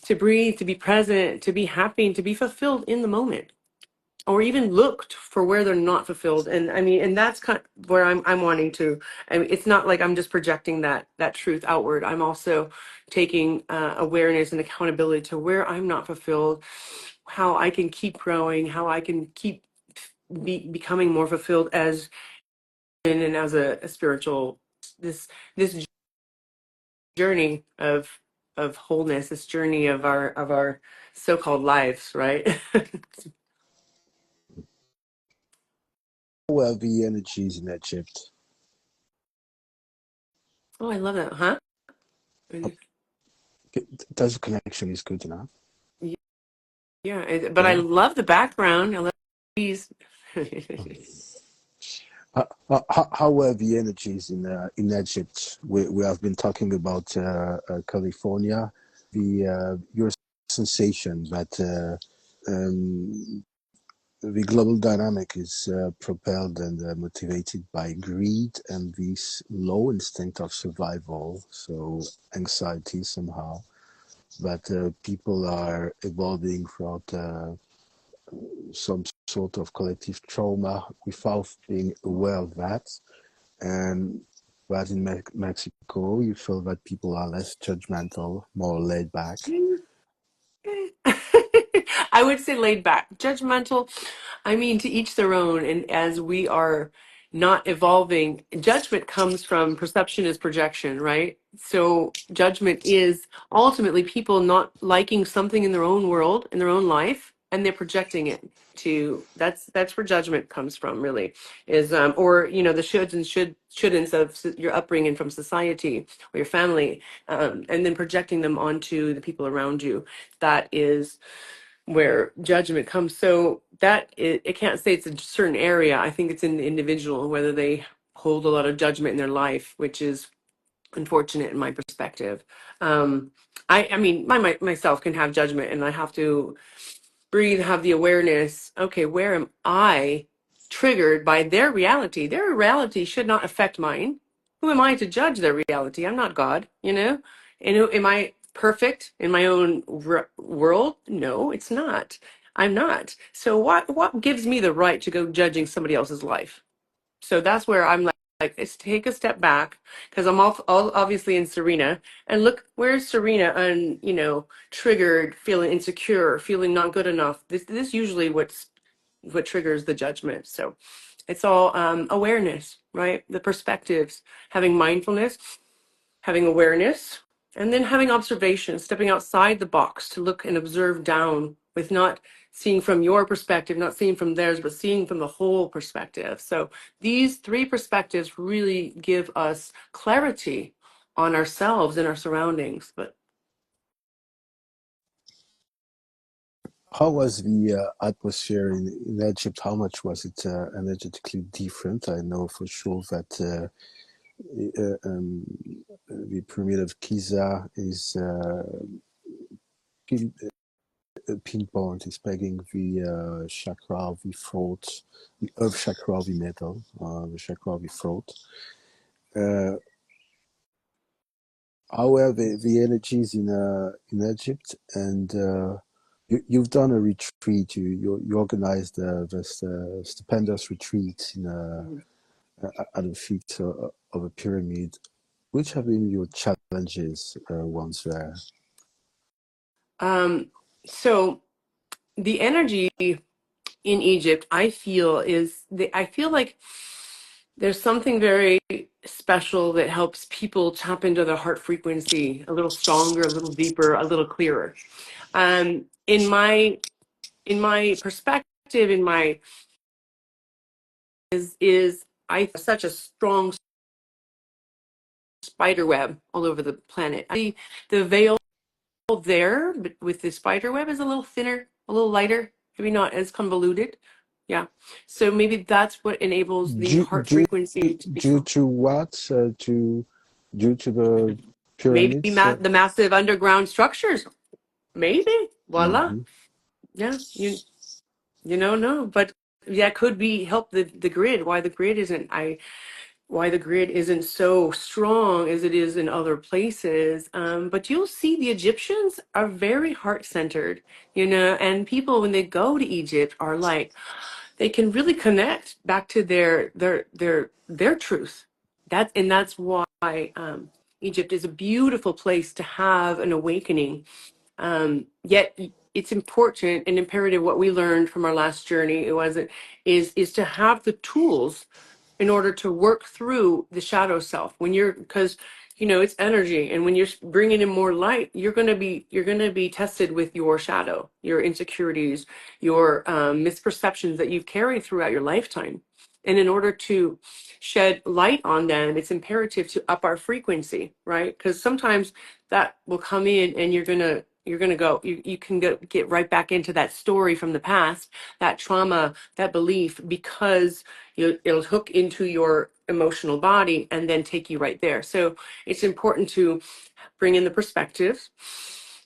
to breathe, to be present, to be happy, and to be fulfilled in the moment or even looked for where they're not fulfilled. And I mean, and that's kind of where I'm wanting to, I mean, it's not like I'm just projecting that truth outward. I'm also taking awareness and accountability to where I'm not fulfilled, how I can keep growing, how I can keep becoming more fulfilled as and as a spiritual, this journey of wholeness, this journey of our so-called lives, right? How are the energies in Egypt? Oh, I love that, huh? Does the connection is good enough? Yeah, but I Yeah. love the background. I love these. How were the energies in Egypt? We have been talking about California. Your sensation that the global dynamic is propelled and motivated by greed and this low instinct of survival, so anxiety somehow. That people are evolving throughout some sort of collective trauma without being aware of that. And whereas in Mexico, you feel that people are less judgmental, more laid back. I would say laid back, judgmental. I mean, to each their own. And as we are not evolving, judgment comes from perception is projection, right? So judgment is ultimately people not liking something in their own world, in their own life, and they're projecting it to, that's where judgment comes from, really, is or the shoulds and shouldn'ts of your upbringing from society or your family, and then projecting them onto the people around you. That is where judgment comes. So that it can't say it's a certain area. I think it's in the individual whether they hold a lot of judgment in their life, which is unfortunate in my perspective. Um, I mean, myself can have judgment, and I have to breathe, have the awareness. Okay, where am I triggered by their reality? Their reality should not affect mine. Who am I to judge their reality? I'm not God. And am I perfect in my own world? No, it's not. I'm not. So what gives me the right to go judging somebody else's life? So that's where I'm like, let's take a step back because I'm all obviously in Serena, and look, where's Serena triggered, feeling insecure, feeling not good enough. This usually what triggers the judgment. So it's all awareness, right? The perspectives, having mindfulness, having awareness, and then having observation, stepping outside the box to look and observe down with not seeing from your perspective, not seeing from theirs, but seeing from the whole perspective. So these three perspectives really give us clarity on ourselves and our surroundings. But How was the atmosphere in Egypt? How much was it energetically different? I know for sure that the pyramid of Giza is pin, pinpoint is pegging the chakra of the throat, the earth chakra of the metal, the chakra of the throat. However, the energies in Egypt, and you've done a retreat. You organized this stupendous retreat at the feet of a pyramid. Which have been your challenges once there? So the energy in Egypt, I feel like there's something very special that helps people tap into the heart frequency a little stronger, a little deeper, a little clearer. Um, in my in my perspective, in my is I such a strong spider web all over the planet. The veil there, but with the spider web is a little thinner, a little lighter, maybe not as convoluted. Yeah. So maybe that's what enables the Due, heart due, frequency to be due strong. to what? Due to the Maybe pyramids? the massive underground structures. Maybe. Voila. Mhm. Yeah. You know, no, but that could be help the grid. Why the grid isn't so strong as it is in other places. But you'll see the Egyptians are very heart centered, you know, and people when they go to Egypt are like, they can really connect back to their truth. That's why Egypt is a beautiful place to have an awakening. Yet it's important and imperative what we learned from our last journey. It wasn't is to have the tools in order to work through the shadow self when you're because you know it's energy, and when you're bringing in more light you're going to be tested with your shadow, your insecurities, your misperceptions that you've carried throughout your lifetime. And in order to shed light on them, it's imperative to up our frequency, right? Because sometimes that will come in and you're gonna go you can get right back into that story from the past, that trauma, that belief, because it'll hook into your emotional body and then take you right there. So it's important to bring in the perspectives,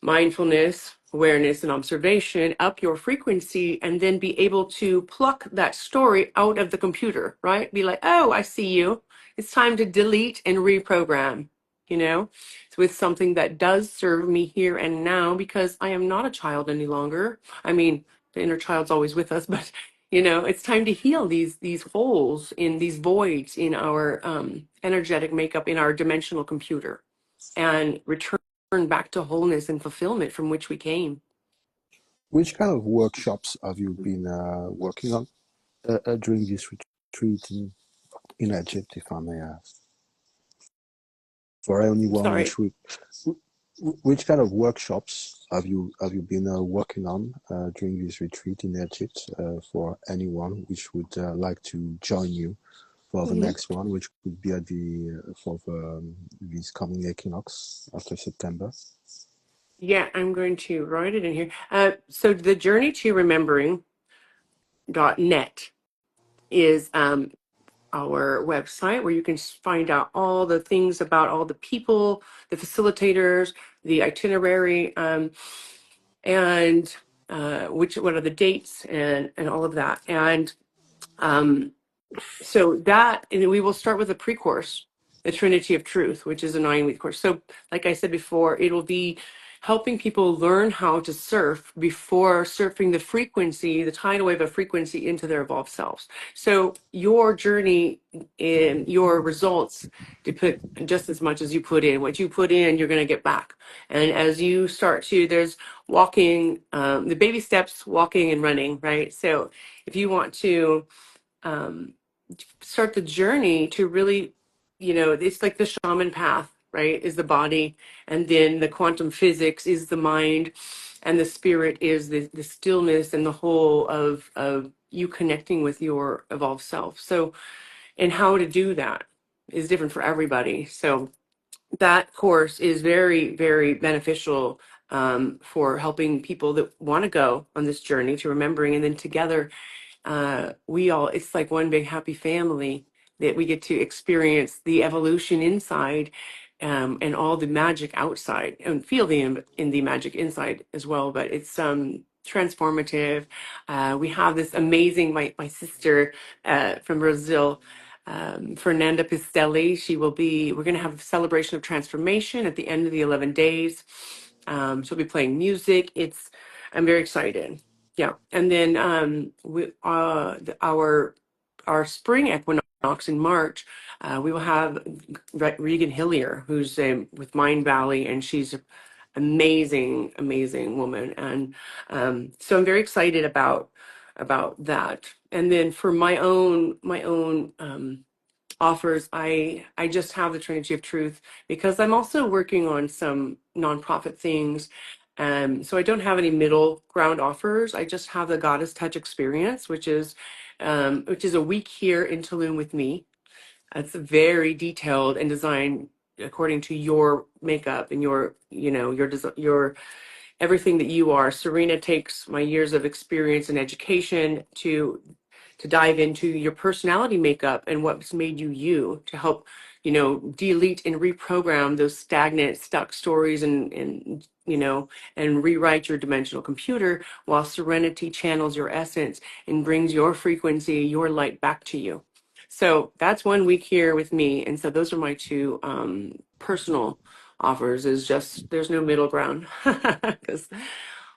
mindfulness, awareness, and observation, up your frequency, and then be able to pluck that story out of the computer, right? Be like, oh, I see you. It's time to delete and reprogram, you know, it's with something that does serve me here and now, because I am not a child any longer. I mean, the inner child's always with us, but you know, it's time to heal these holes, in these voids in our energetic makeup, in our dimensional computer, and return back to wholeness and fulfillment from which we came. Which kind of workshops have you been working on during this retreat in Egypt, if I may ask? For anyone Sorry. which kind of workshops have you been working on during this retreat in Egypt for anyone which would like to join you for the Mhm. next one, which could be at the for this coming equinox after September? Yeah, I'm going to write it in here. So the journey to remembering.net is our website, where you can find out all the things about all the people, the facilitators, the itinerary, and what are the dates, and all of that. And um, so that, and we will start with a pre-course, the Trinity of Truth, which is a 9-week course. So like I said before, it will be helping people learn how to surf before surfing the frequency, the tidal wave of frequency, into their evolved selves. So your journey in your results depend just as much as you put in. What you put in, you're going to get back. And as you start to, there's walking, the baby steps, walking and running, right? So if you want to um, start the journey to really, you know, it's like the shaman path, right? Is the body, and then the quantum physics is the mind, and the spirit is the stillness and the whole of you connecting with your evolved self. So, and how to do that is different for everybody. So that course is very, very beneficial for helping people that want to go on this journey to remembering, and then together we all, it's like one big happy family that we get to experience the evolution inside, and all the magic outside, and feel in the magic inside as well. But it's transformative. We have this amazing my sister from Brazil, Fernanda Pistelli. We're going to have a celebration of transformation at the end of the 11 days. She'll be playing music. I'm very excited. Yeah. And then our spring equinox in March, we will have Regan Hillier, who's with Mind Valley, and she's an amazing woman. And so I'm very excited about that. And then for my own offers, I just have the Trinity of Truth because I'm also working on some nonprofit things. So I don't have any middle ground offers. I just have the Goddess Touch experience, which is a week here in Tulum with me. It's very detailed and designed according to your makeup and your everything that you are. Serena takes my years of experience and education to dive into your personality makeup and what's made you you, to help delete and reprogram those stagnant stuck stories, and rewrite your dimensional computer, while Serenity channels your essence and brings your frequency, your light back to you. So that's 1 week here with me. And so those are my two personal offers. Is just there's no middle ground because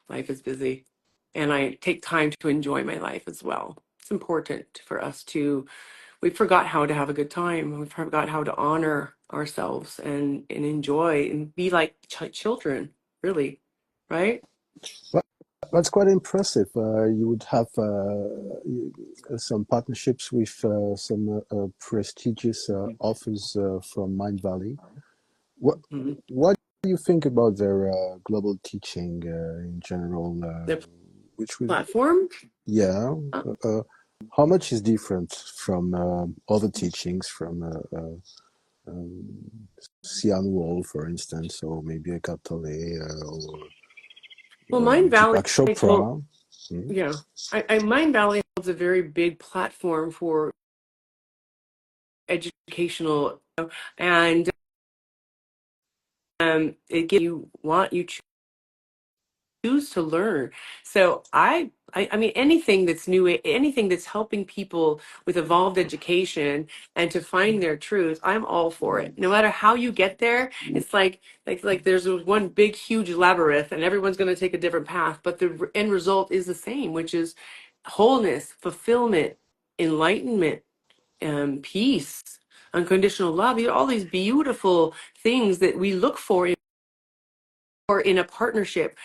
life is busy, and I take time to enjoy my life as well. It's important for us to, we forgot how to have a good time. We forgot how to honor ourselves and enjoy and be like children, really, right? Well, that's quite impressive. You would have some partnerships with some prestigious authors from Mind Valley. Mhm. What do you think about their global teaching in general? The Which would, platform. yeah, Uh, how much is different from other teachings from Sian Wall, for instance, or maybe a Katale or well, Mind Valley, Deepak I told, Chopra? Hmm? yeah, Mind Valley holds a very big platform for educational, and it gives you choose to learn. So I mean, anything that's new, anything that's helping people with evolved education and to find their truth, I'm all for it. No matter how you get there, it's like there's one big huge labyrinth, and everyone's going to take a different path, but the end result is the same, which is wholeness, fulfillment, enlightenment, peace, unconditional love. All these beautiful things that we look for in a partnership.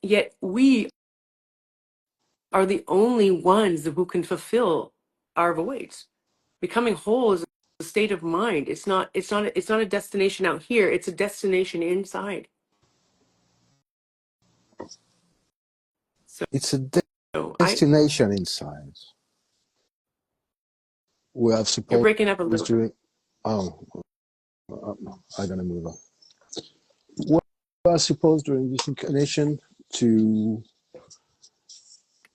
Yet we are the only ones who can fulfill our voids. Becoming whole is a state of mind. It's not a destination out here. It's a destination inside. So, It's a I destination inside. We have you're supposed breaking up a little. during. Oh, I gotta move on. We are supposed during this incarnation to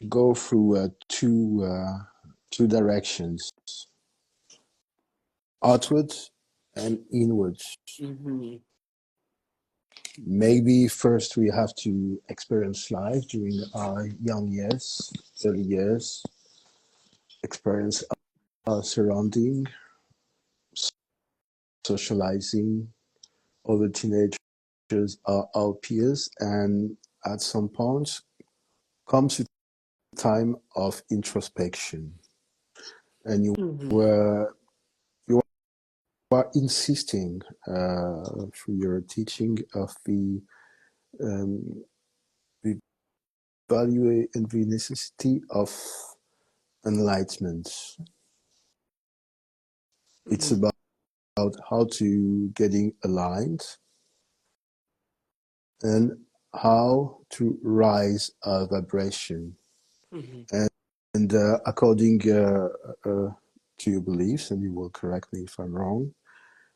go through two directions, outwards and inwards. Hmm. Maybe first we have to experience life during our young years, early years, experience our surrounding, socializing, other teenagers are our peers, and at some point comes a time of introspection, and Hmm. were you are insisting through your teaching of um, the value and the necessity of enlightenment. It's Hmm. about how to getting aligned and how to rise a vibration. Hmm. And according to your beliefs, and you will correct me if I'm wrong,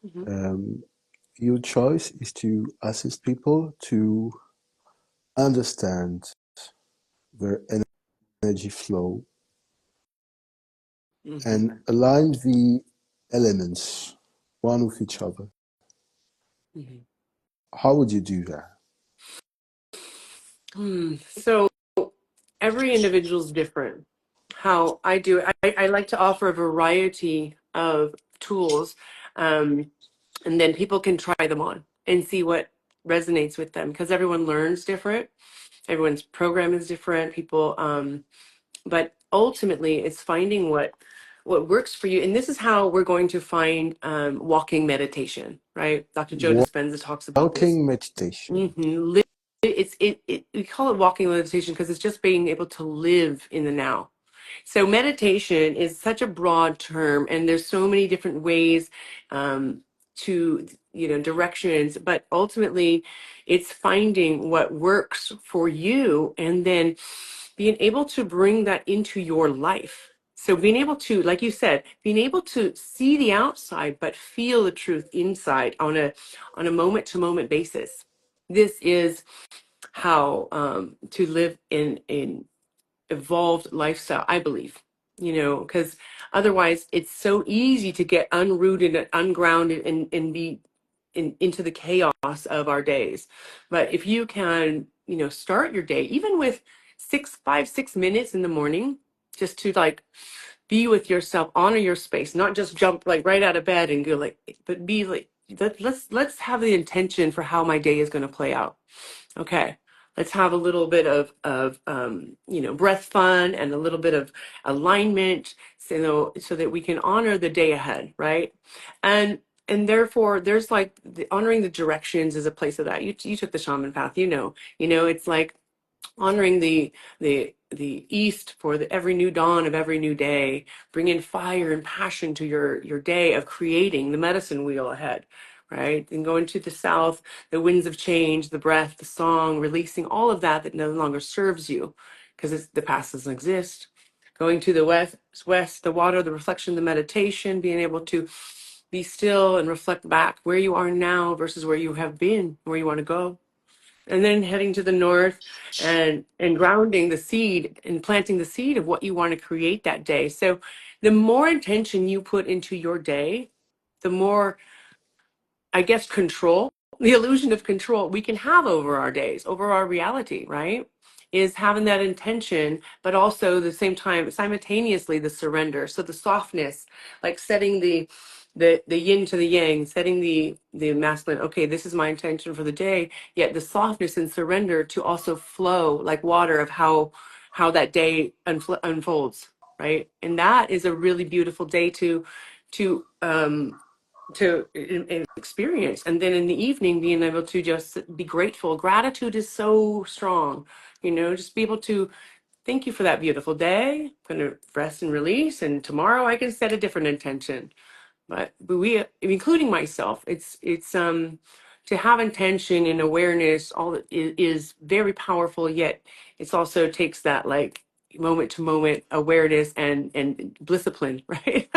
Hmm. um, your choice is to assist people to understand their energy flow Hmm. and align the elements one with each other. Mhm. How would you do that? So every individual is different. How I do it, I like to offer a variety of tools, um, and then people can try them on and see what resonates with them because everyone learns different. Everyone's program is different. People, but ultimately, it's finding what works for you. And this is how we're going to find walking meditation, right? Dr. Joe Dispenza talks about this. Walking meditation. We call it walking meditation because it's just being able to live in the now. So meditation is such a broad term, and there's so many different ways to directions. But ultimately, it's finding what works for you, and then being able to bring that into your life. So being able to, like you said, being able to see the outside but feel the truth inside on a moment to moment basis. This is how to live in evolved lifestyle, I believe, because otherwise it's so easy to get unrooted and ungrounded and be into the chaos of our days. But if you can, start your day, even with 6 minutes in the morning, just to like be with yourself, honor your space, not just jump like right out of bed and go like, but be like, let's have the intention for how my day is going to play out. Okay, let's have a little bit of breath fun and a little bit of alignment, so that we can honor the day ahead, right? And therefore, there's like honoring the directions is a place of that. You took the shaman path, it's like honoring the east for every new dawn of every new day, bring in fire and passion to your day of creating the medicine wheel ahead, right? And going to the south, the winds of change, the breath, the song, releasing all of that no longer serves you because the past doesn't exist. Going to the west, the water, the reflection, the meditation, being able to be still and reflect back where you are now versus where you have been, where you want to go, and then heading to the north and grounding the seed and planting the seed of what you want to create that day. So the more intention you put into your day, the more, I guess, control, the illusion of control we can have over our days, over our reality, right? Is having that intention, but also at the same time, simultaneously the surrender. So the softness, like setting the yin to the yang, setting the masculine. Okay, this is my intention for the day. Yet the softness and surrender to also flow like water of how that day unfolds, right? And that is a really beautiful day to experience. And then in the evening, being able to just be grateful. Gratitude is so strong, just be able to thank you for that beautiful day. I'm going to rest and release. And tomorrow I can set a different intention. But we, including myself, it's to have intention and awareness, all that is very powerful, yet it's also takes that like moment to moment awareness and discipline, right?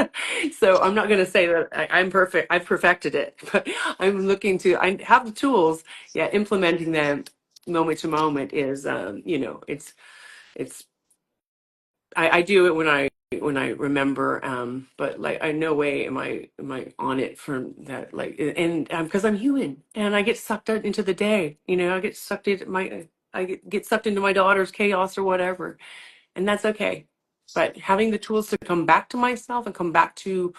So I'm not going to say that I'm perfect, I've perfected it, but I have the tools, yeah, implementing them moment to moment is it's I do it when I remember, but like I no way am I on it from that, like, and because I'm human and I get sucked out into the day, I get sucked into I get sucked into my daughter's chaos or whatever, and that's okay. But having the tools to come back to myself and come back to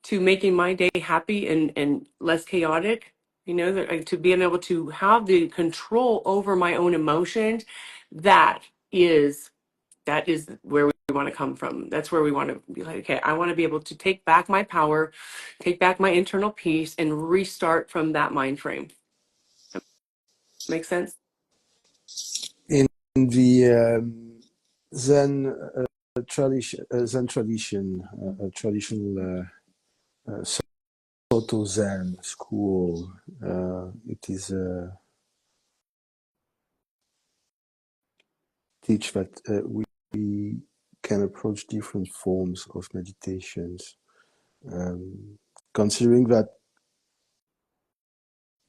making my day happy and less chaotic, to being able to have the control over my own emotions, that is that is where we want to come from. That's where we want to be like, okay, I want to be able to take back my power, take back my internal peace, and restart from that mind frame. Make sense? In the Zen tradition, traditional Soto Zen school, it is teach that we can approach different forms of meditations, considering that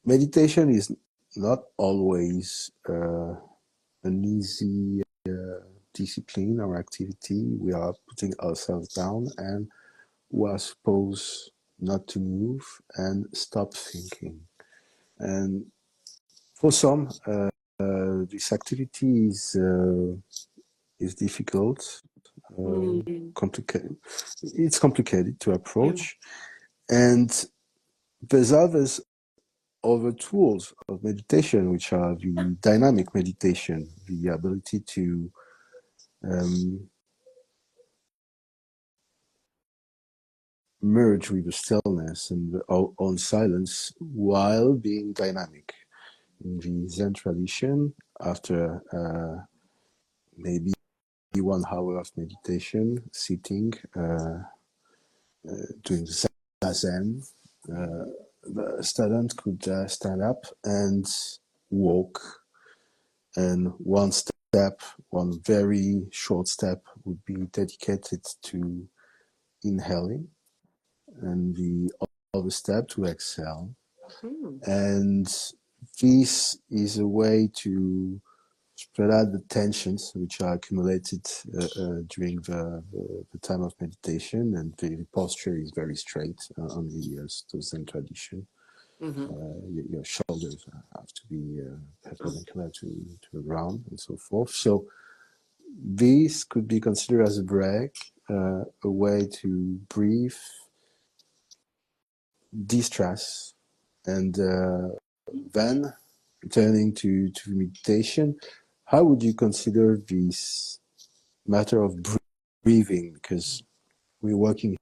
meditation is not always an easy discipline or activity. We are putting ourselves down and we are supposed not to move and stop thinking. And for some, this activity is difficult, Mm, complicated. It's complicated to yeah. approach, and there's other tools of meditation, which are the dynamic meditation, the ability to um, merge with the stillness and our own silence while being dynamic. In the Zen tradition, after maybe 1 hour of meditation, sitting, doing Zazen, the student could stand up and walk, and one very short step would be dedicated to inhaling, and the other step to exhale. Mm, And this is a way to spread out the tensions which are accumulated during the time of meditation, and the posture is very straight on the Zen tradition. mm-hmm. Your shoulders have to be perpendicular to the ground and so forth. So this could be considered as a break, a way to breathe, de-stress, and then returning to meditation. How would you consider this matter of breathing? Because we're working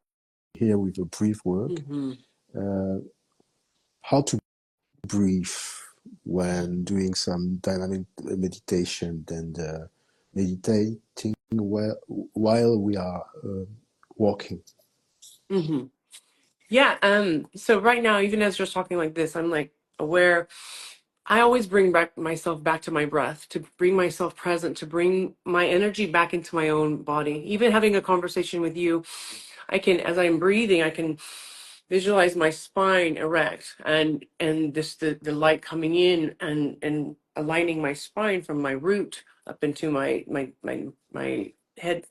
here with a breath work. Mm-hmm. Uh, how to breathe when doing some dynamic meditation and meditating while we are walking. Mm-hmm. Yeah. So right now, even as you're talking like this, I'm like aware. I always bring back myself back to my breath, to bring myself present, to bring my energy back into my own body. Even having a conversation with you, I can, as I'm breathing, I can visualize my spine erect, and this the light coming in and aligning my spine from my root up into my head,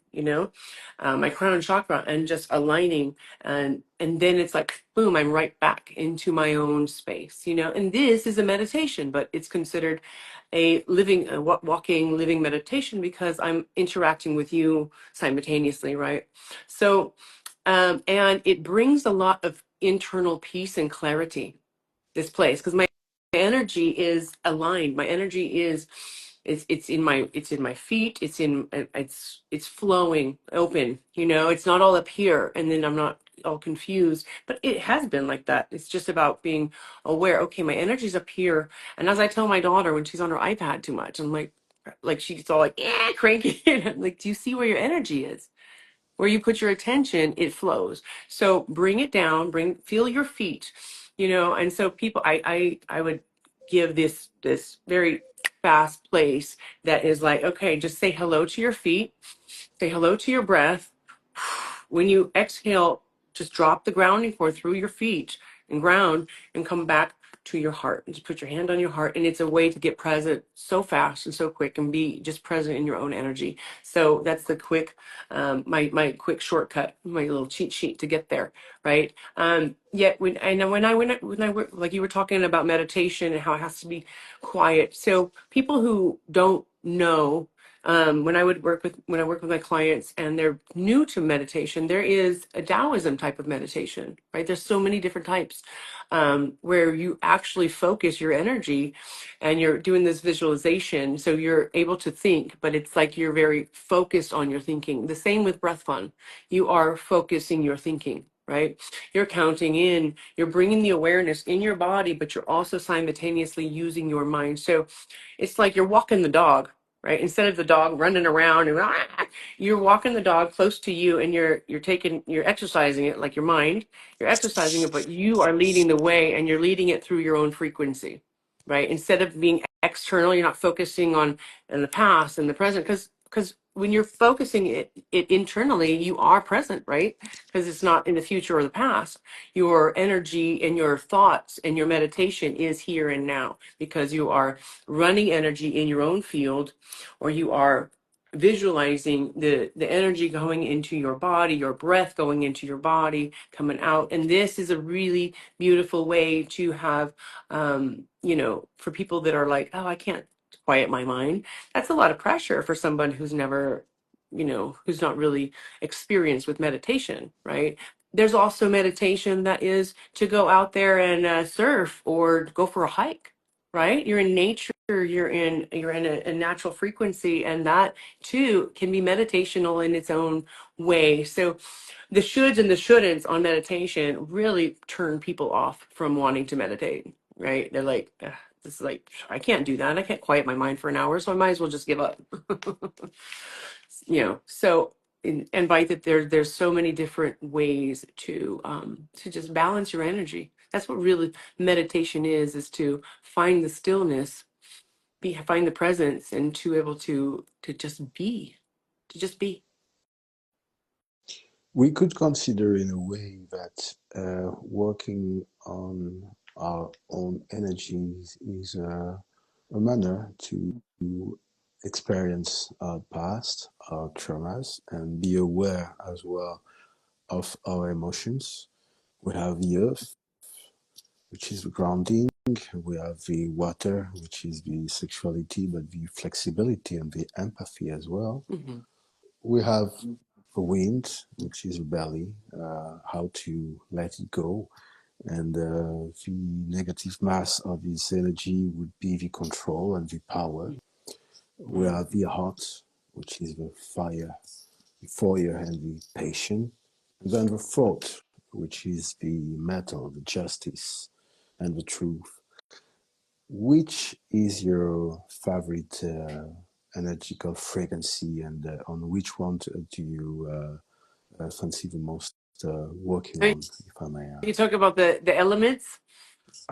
my crown chakra, and just aligning, and then it's like boom, I'm right back into my own space, and this is a meditation, but it's considered a living walking living meditation because I'm interacting with you simultaneously, right? So and it brings a lot of internal peace and clarity, this place, because my energy is aligned. My energy is it's in my feet. It's flowing open. It's not all up here, and then I'm not all confused. But it has been like that. It's just about being aware. Okay, my energy's up here, and as I tell my daughter when she's on her iPad too much, I'm like she's all like, yeah, cranky. I'm like, do you see where your energy is? Where you put your attention, it flows. So bring it down, feel your feet, and so people, I would give this very fast place that is like, okay, just say hello to your feet, say hello to your breath. When you exhale, just drop the grounding cord through your feet and ground and come back to your heart. And just put your hand on your heart. And it's a way to get present so fast and so quick and be just present in your own energy. So that's the quick, my quick shortcut, my little cheat sheet to get there, right? Yet when I work, like you were talking about meditation and how it has to be quiet. So people who don't know, when I work with my clients and they're new to meditation, there is a Taoism type of meditation, right? There's so many different types, where you actually focus your energy and you're doing this visualization. So you're able to think, but it's like you're very focused on your thinking. The same with breath fun. You are focusing your thinking. Right? You're counting in, you're bringing the awareness in your body, but you're also simultaneously using your mind. So it's like you're walking the dog, right? Instead of the dog running around and you're walking the dog close to you, and you're exercising it, like your mind, you're exercising it, but you are leading the way, and you're leading it through your own frequency, right? Instead of being external, you're not focusing on in the past and the present, because when you're focusing it internally, you are present, right? Because it's not in the future or the past. Your energy and your thoughts and your meditation is here and now, because you are running energy in your own field, or you are visualizing the energy going into your body, your breath going into your body, coming out. And this is a really beautiful way to have, for people that are like, oh, I can't quiet my mind. That's a lot of pressure for someone who's never, who's not really experienced with meditation, right? There's also meditation that is to go out there and surf or go for a hike, right? You're in nature, you're in a natural frequency, and that too can be meditational in its own way. So the shoulds and the shouldn'ts on meditation really turn people off from wanting to meditate, right? They're like, "Ugh, this is like, I can't do that. I can't quiet my mind for an hour, so I might as well just give up." So invite that there's so many different ways to just balance your energy. That's what really meditation is to find the stillness, find the presence, and to able to just be, to just be. We could consider in a way that working on our own energies is a manner to experience our past, our traumas, and be aware as well of our emotions. We have the earth, which is the grounding. We have the water, which is the sexuality, but the flexibility and the empathy as well. Hmm. We have the wind, which is the belly, how to let it go. And the negative mass of this energy would be the control and the power. We have the heart, which is the fire and the patience. And then the thought, which is the metal, the justice, and the truth. Which is your favorite energical frequency, and on which one do you fancy the most working on, if I may You ask? talk about the elements.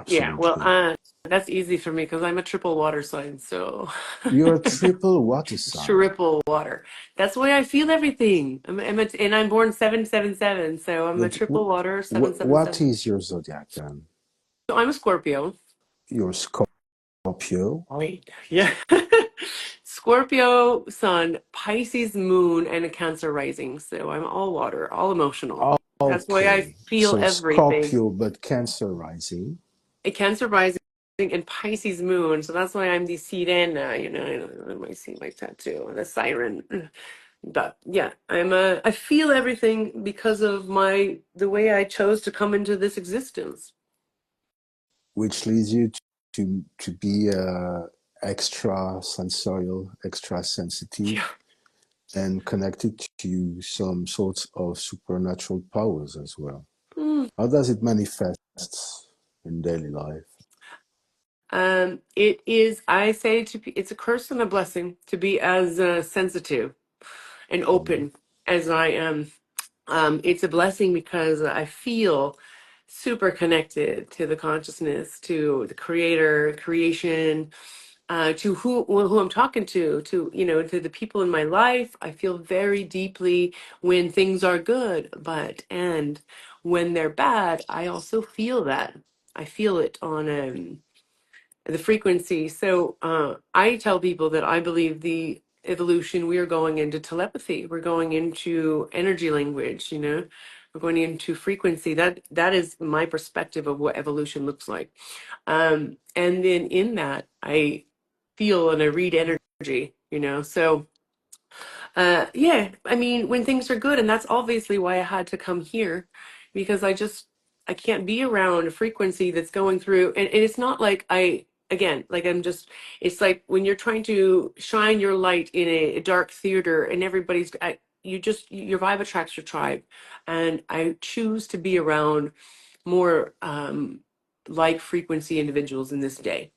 Yeah, well, Absolutely. that's easy for me because I'm a triple water sign, so You're a triple water sign. triple water. That's why I feel everything. And I'm born 777, so I'm a But triple water what 777. is your zodiac then? So I'm a Scorpio. You're Scorpio. Wait, yeah. Scorpio sun, Pisces moon, and a Cancer rising. So I'm all water, all emotional. That's why I Okay. feel So everything. Scorpio, but Cancer rising, A Cancer rising and Pisces moon. So that's why I'm the Sirena, I see my tattoo, the siren. But yeah, I feel everything because of the way I chose to come into this existence. which leads you to be extra sensorial, extra sensitive, Yeah. and connected to some sorts of supernatural powers as well. Mm. How does it manifest in daily life? It is, I say it's a curse and a blessing to be as sensitive and Mm. open as I am. It's a blessing because I feel super connected to the consciousness, to the creator, creation, to who I'm talking to to the people in my life. I feel very deeply when things are good, and when they're bad, I also feel that. I feel it on the frequency. So I tell people that I believe the evolution, we are going into telepathy. We're going into energy language, we're going into frequency. That is my perspective of what evolution looks like. And then in that, I feel and I read energy, so yeah, I mean, when things are good, and that's obviously why I had to come here, because I can't be around a frequency that's going through, and it's not like again, like it's like when you're trying to shine your light in a dark theater, and your vibe attracts your tribe, and I choose to be around more like frequency individuals in this day.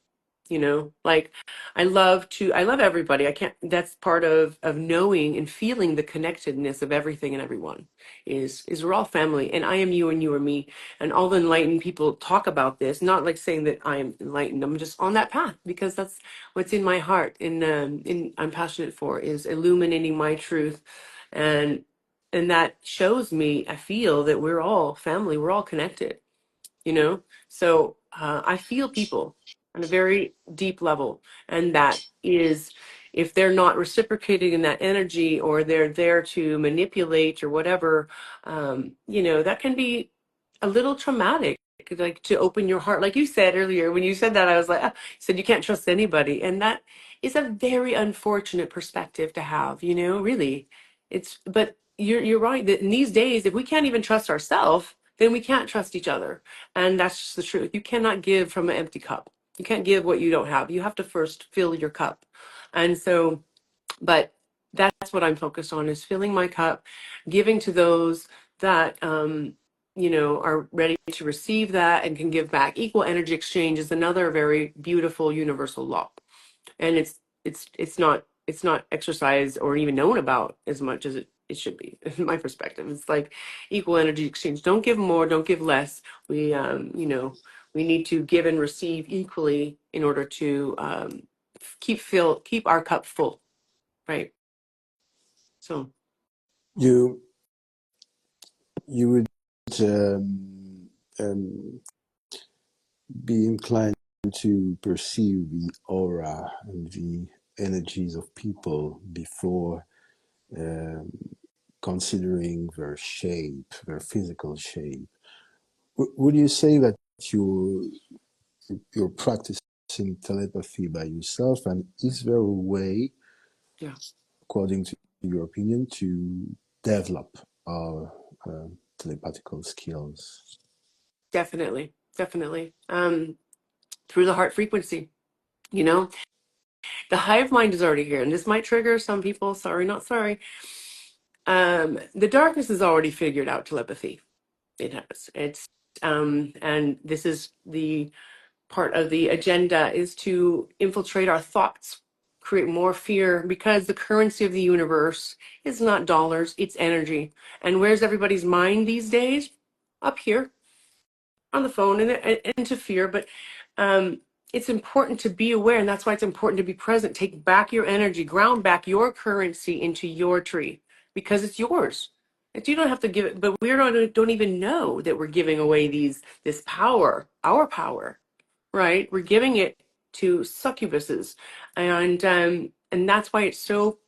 Like I love everybody. I can't That's part of knowing and feeling the connectedness of everything and everyone is we're all family, and I am you and you are me. And all the enlightened people talk about this, not like saying that I am enlightened. I'm just on that path because that's what's in my heart, and I'm passionate for is illuminating my truth. And and that shows me, I feel that we're all family, we're all connected, so I feel people on a very deep level, and that is if they're not reciprocating in that energy, or they're there to manipulate or whatever, that can be a little traumatic. Like, to open your heart, like you said earlier, when you said that, I was like, you said you can't trust anybody, and that is a very unfortunate perspective to have. Really, but you're right that in these days, if we can't even trust ourselves, then we can't trust each other, and that's just the truth. You cannot give from an empty cup. You can't give what you don't have. You have to first fill your cup. And so, but that's what I'm focused on, is filling my cup, giving to those that are ready to receive that and can give back. Equal energy exchange is another very beautiful universal law, and it's not exercised or even known about as much as it should be. In my perspective, it's like equal energy exchange. Don't give more, don't give less. We need to give and receive equally in order to keep our cup full, right? So You you would um, um, be inclined to perceive the aura and the energies of people before um, considering their shape, their physical shape. Would you say that you you're practicing telepathy by yourself, and is there a way, yeah, according to your opinion, to develop our telepathical skills? definitely. Through the heart frequency, you know, the hive mind is already here, and this might trigger some people. Sorry, not sorry. The darkness has already figured out telepathy. It has. And this is the part of the agenda, is to infiltrate our thoughts, create more fear, because the currency of the universe is not dollars, it's energy. And where's everybody's mind these days? Up here on the phone, and into fear. But it's important to be aware, and that's why it's important to be present. Take back your energy, ground back your currency into your tree, because it's yours. You don't have to give it, but we don't even know that we're giving away this power, our power, right? We're giving it to succubuses, and that's why it's so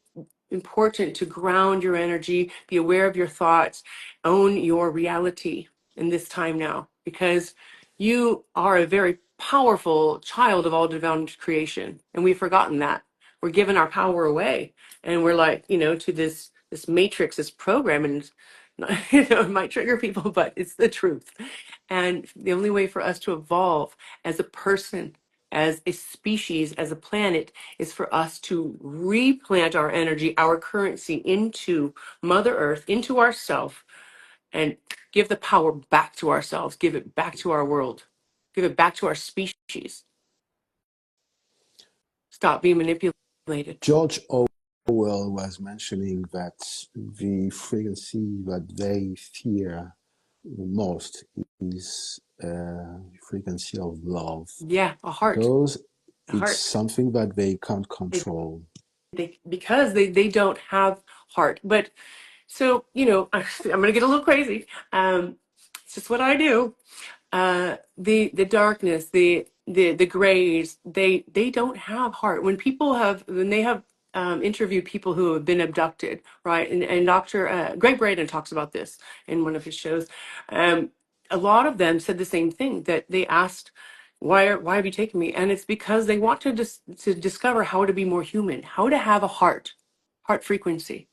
important to ground your energy, be aware of your thoughts, own your reality in this time now, because you are a very powerful child of all divine creation, and we've forgotten that. We're giving our power away, and we're like, to this matrix, this program, and it might trigger people, but it's the truth. And the only way for us to evolve as a person, as a species, as a planet, is for us to replant our energy, our currency into Mother Earth, into ourself, and give the power back to ourselves, give it back to our world, give it back to our species. Stop being manipulated. George Orwell was mentioning that the frequency that they fear most is frequency of love, Yeah, a heart, because a it's heart. something that they can't control. Because they don't have heart. But so, I'm going to get a little crazy. It's just what I do. The darkness, the grays, they don't have heart. When they have interviewed people who have been abducted, right? And Dr. Greg Braden talks about this in one of his shows. A lot of them said the same thing, that they asked, why have you taken me? And it's because they want to discover how to be more human, how to have a heart frequency,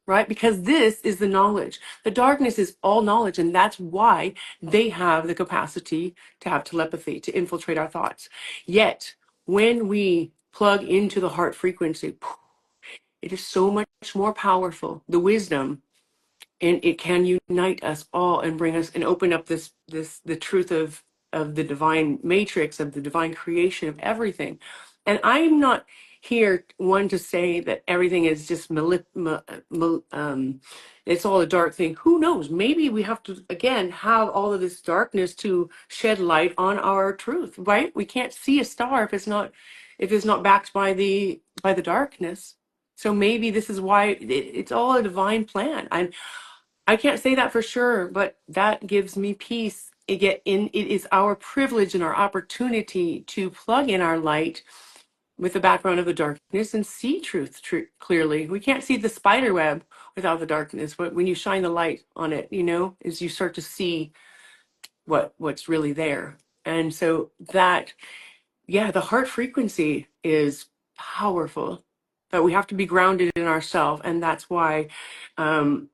right? Because this is the knowledge. The darkness is all knowledge, and that's why they have the capacity to have telepathy, to infiltrate our thoughts. Yet, when we plug into the heart frequency, it is so much more powerful. The wisdom, and it can unite us all and bring us and open up the truth of the divine matrix, of the divine creation of everything. And I'm not here one to say that everything is just it's all a dark thing. Who knows? Maybe we have to again have all of this darkness to shed light on our truth, right? We can't see a star if it's not backed by the darkness. So maybe this is why it's all a divine plan. I can't say that for sure, but that gives me peace. It is our privilege and our opportunity to plug in our light, with the background of the darkness and see truth clearly. We can't see the spider web without the darkness, but when you shine the light on it, as you start to see what's really there. And so that, yeah, the heart frequency is powerful, but we have to be grounded in ourselves. And that's why, um,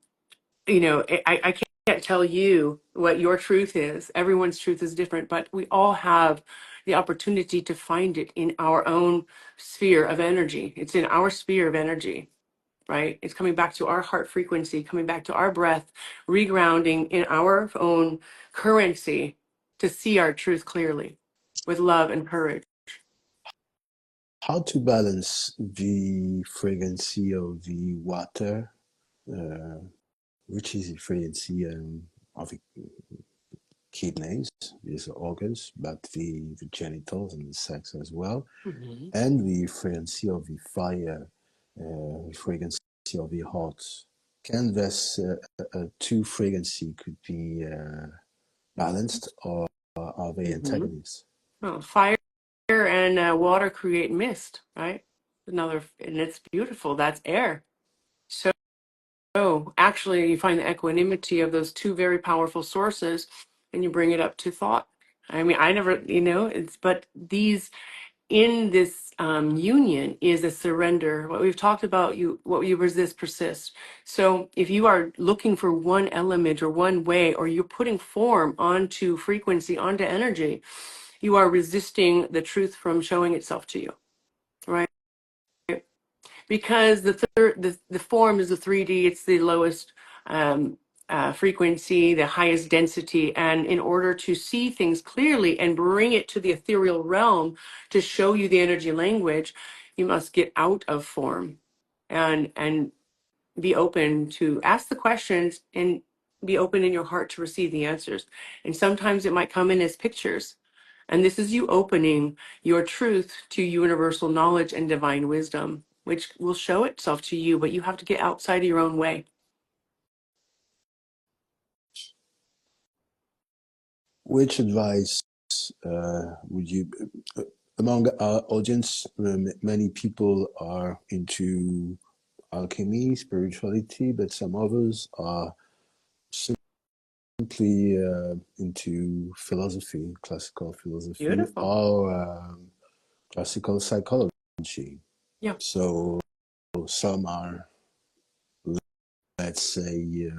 I can't tell you what your truth is. Everyone's truth is different, but we all have the opportunity to find it in our own sphere of energy. It's in our sphere of energy, right? It's coming back to our heart frequency, coming back to our breath, regrounding in our own currency to see our truth clearly with love and courage. How to balance the frequency of the water, uh, which is the frequency of the kidneys, these organs, but the genitals and the sex as well, Mhm. and the frequency of the fire, frequency of the heart. Can this two frequency could be balanced, or are they Mhm. antagonists? Well, fire and water create mist, right? And it's beautiful. That's air. So actually, you find the equanimity of those two very powerful sources, and you bring it up to thought. I mean, I never, but these in this union is a surrender. What we've talked about, what you resist persists. So if you are looking for one element or one way, or you're putting form onto frequency, onto energy, you are resisting the truth from showing itself to you, right? Because the form is the 3D. It's the lowest um, frequency, the highest density, and in order to see things clearly and bring it to the ethereal realm to show you the energy language, you must get out of form and be open to ask the questions and be open in your heart to receive the answers. And sometimes it might come in as pictures. And this is you opening your truth to universal knowledge and divine wisdom, which will show itself to you, but you have to get outside of your own way. Which advice would you, uh, among our audience, many people are into alchemy, spirituality, but some others are simply into philosophy, classical philosophy, Beautiful. or classical psychology. Yeah. So some are, let's say,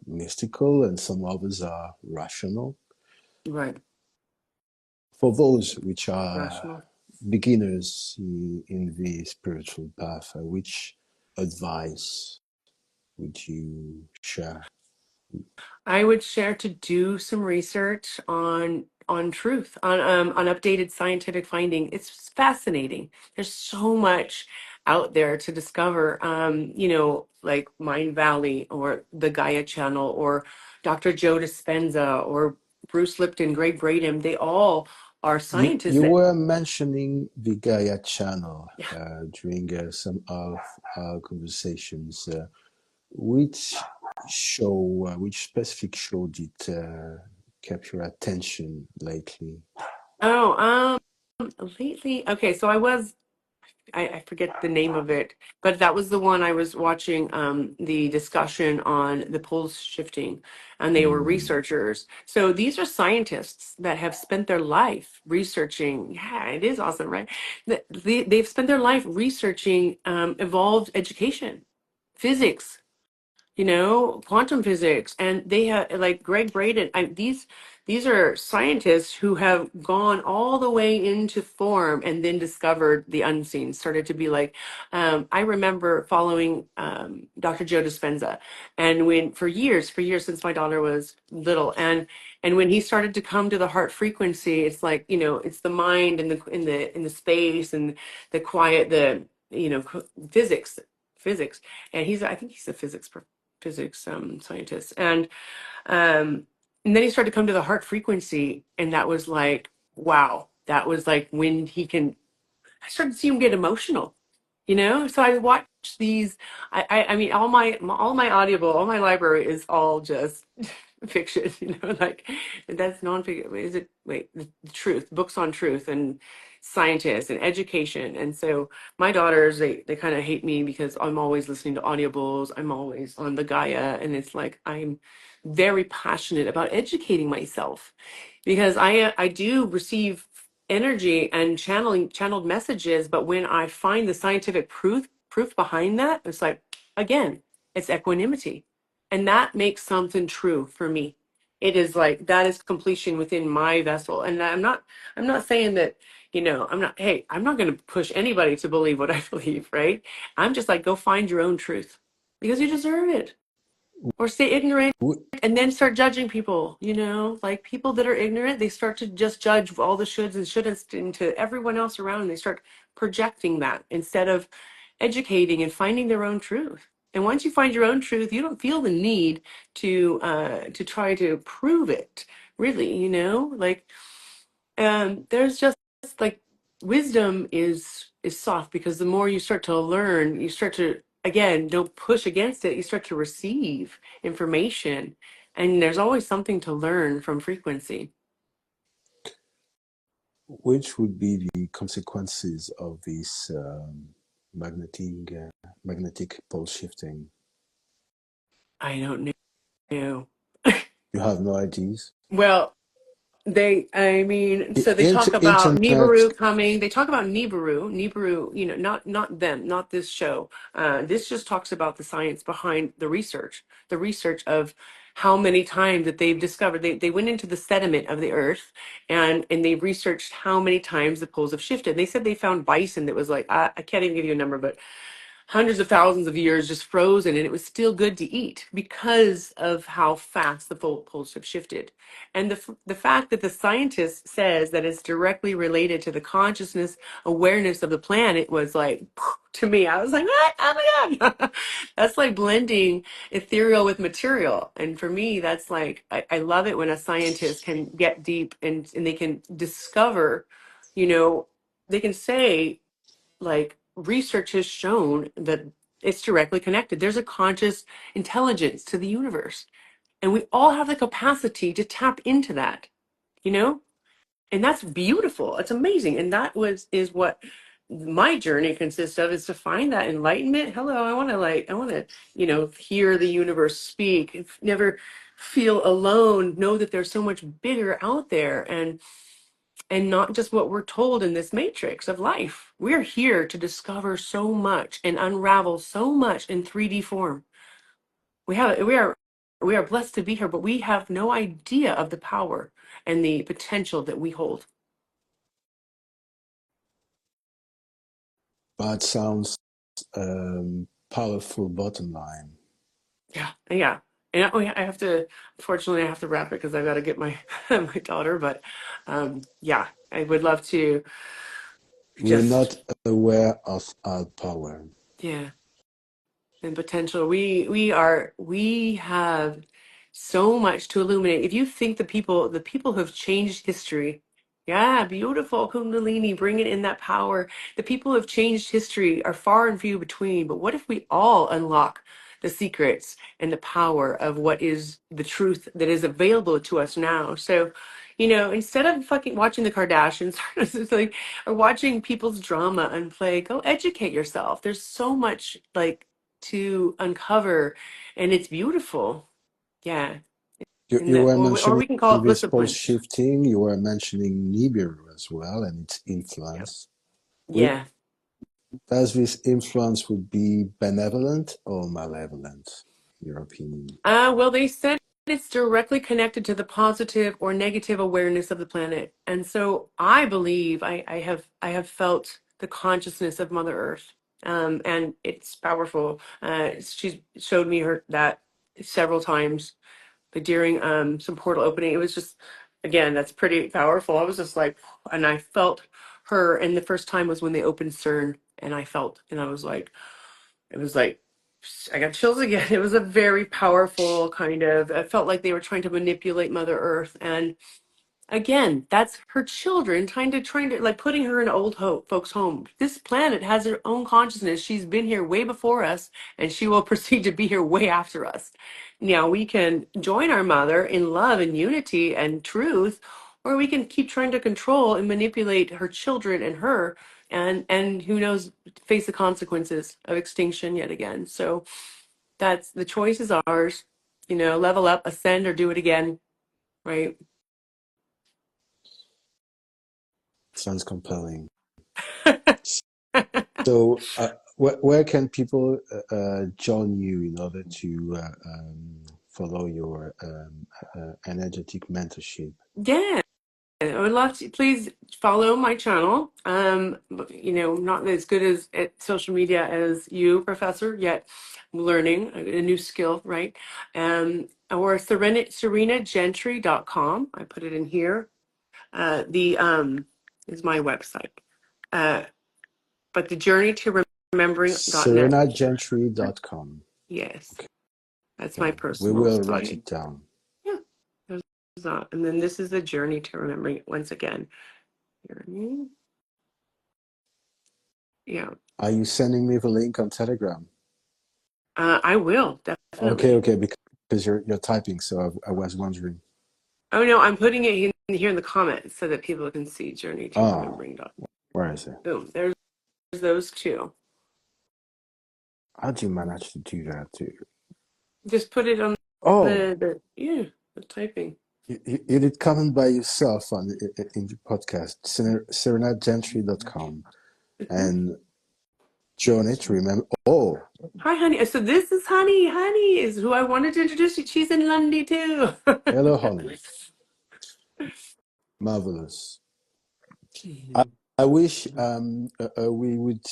mystical, and some others are rational. Right. For those which are Rational. beginners in the spiritual path, which advice would you share? I would share to do some research on truth, on updated scientific finding. It's fascinating. There's so much out there to discover. Like Mind Valley or the Gaia Channel or Dr. Joe Dispenza or Bruce Lipton, Greg Braden. They all are scientists You that, were mentioning the Gaia channel yeah. during some of our conversations. Which show, which specific show did capture your attention lately? Oh, lately, okay. So I forget the name of it, but that was the one I was watching the discussion on the poles shifting, and they were Mm. researchers. So these are scientists that have spent their life researching. Yeah, it is awesome, right? They've spent their life researching evolved education, physics, quantum physics, and they have like Greg Braden. These are scientists who have gone all the way into form and then discovered the unseen. Started to be like, I remember following Dr. Joe Dispenza, and when for years since my daughter was little, and when he started to come to the heart frequency, it's like it's the mind and the space and the quiet, the physics, and I think he's a physics scientist, um and then he started to come to the heart frequency, and that was like, wow, that was like when I started to see him get emotional, so I watched these. I mean, all my audible, all my library is all just fiction, like that's nonfiction. Is it, wait, the truth, books on truth and scientists and education. And so my daughters, they kind of hate me because I'm always listening to audibles. I'm always on the Gaia. And it's like, I'm very passionate about educating myself because I do receive energy and channeled messages, but when I find the scientific proof behind that, it's like, again, it's equanimity, and that makes something true for me. It is like that is completion within my vessel, and I'm not saying that, I'm not, hey, I'm not going to push anybody to believe what I believe, right? I'm just like, go find your own truth because you deserve it, or stay ignorant and then start judging people, like people that are ignorant, they start to just judge all the shoulds and shouldn't into everyone else around, and they start projecting that instead of educating and finding their own truth. And once you find your own truth, you don't feel the need to try to prove it, really, like there's just like wisdom is soft because the more you start to learn, you start to, again, don't push against it, you start to receive information, and there's always something to learn from frequency. Which would be the consequences of this magnetic pole shifting? I don't know. You have no ideas. Well, I mean, so they talk about Internet. Nibiru coming. They talk about Nibiru, not them, not this show. This just talks about the science behind the research of how many times that they've discovered. They went into the sediment of the earth and they researched how many times the poles have shifted. They said they found bison that was like, I can't even give you a number, but hundreds of thousands of years just frozen, and it was still good to eat because of how fast the poles have shifted. And the fact that the scientist says that it's directly related to the consciousness awareness of the planet was like, to me, I was like, what? Oh my God. That's like blending ethereal with material. And for me, that's like, I love it when a scientist can get deep and they can discover, you know, they can say, like, research has shown that it's directly connected. There's a conscious intelligence to the universe, and we all have the capacity to tap into that, you know? And that's beautiful. It's amazing. And that is what my journey consists of, is to find that enlightenment. Hello, I want to, hear the universe speak. Never feel alone. Know that there's so much bigger out there, and not just what we're told in this matrix of life. We're here to discover so much and unravel so much in 3D form. We are blessed to be here, but we have no idea of the power and the potential that we hold. That sounds powerful bottom line. Yeah, yeah. And I have to, unfortunately, I have to wrap it because I've got to get my my daughter. But yeah, I would love to We're just, not aware of our power. yeah, and potential. We have so much to illuminate. If you think the people who have changed history, yeah, beautiful Kundalini, bringing in that power. The people who have changed history are far and few between. But what if we all unlock the secrets and the power of what is the truth that is available to us now? So, instead of fucking watching the Kardashians, it's like, or watching people's drama and play, go educate yourself. There's so much like to uncover, and it's beautiful. Yeah. And You that, were or mentioning we can call it this pole discipline. shifting. You were mentioning Nibiru as well and its Yep. influence. Yeah. Does this influence would be benevolent or malevolent, in your opinion? Well, they said it's directly connected to the positive or negative awareness of the planet. And so I believe I have felt the consciousness of Mother Earth. And it's powerful. She's showed me her that several times, but during some portal opening. It was just, again, that's pretty powerful. I was just like, and I felt her. And the first time was when they opened CERN, and I felt, and I was like, it was like, I got chills again. It was a very powerful kind of, I felt like they were trying to manipulate Mother Earth. And again, that's her children trying to like putting her in old folks' home. This planet has her own consciousness. She's been here way before us, and she will proceed to be here way after us. Now we can join our mother in love and unity and truth, or we can keep trying to control and manipulate her children and her, and who knows, face the consequences of extinction yet again. So that's the choice is ours. Level up, ascend, or do it again, right? Sounds compelling. So, where can people join you in order to follow your energetic mentorship? Yeah, I would love to. Please follow my channel. Not as good as at social media as you, Professor, yet I'm learning a new skill, right? Or serenagentry.com. I put it in here. The is my website. But the journey to remembering.net. SerenaGentry.com. Yes, that's my Okay, we personal will write site. it down. Yeah, there's that. And then this is the journey to remembering it once again. Journey. Yeah. Are you sending me the link on Telegram? I will Okay, definitely. okay, because you're typing, so I was wondering. Oh no, I'm putting it here in the comments so that people can see journey to Oh, remembering. where is it? Boom. There's those two. How do you manage to do that too? Just put it on Oh, the typing. you did comment by yourself in the podcast, serenagentry.com, Mhm. and journey to remember. Oh, Hi, honey. So this is Honey. Honey is who I wanted to introduce you. She's in Lundy too. hello, honey. Marvelous. I wish we would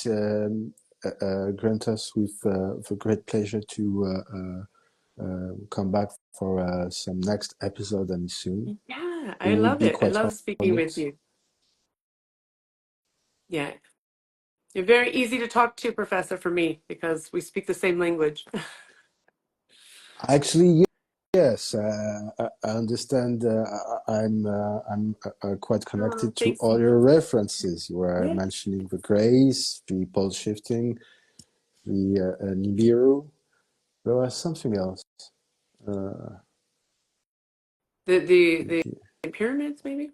grant us with the great pleasure to come back for some next episode and soon. Yeah, It I would love be it. I quite love speaking with honest. you. Yeah. You're very easy to talk to, Professor, for me, because we speak the same language. Actually, yes, I understand. I'm quite Oh, connected to thanks. all your references. You were Yeah. mentioning the grace, the pole shifting, the Nibiru. There was something else. Uh, The pyramids, maybe?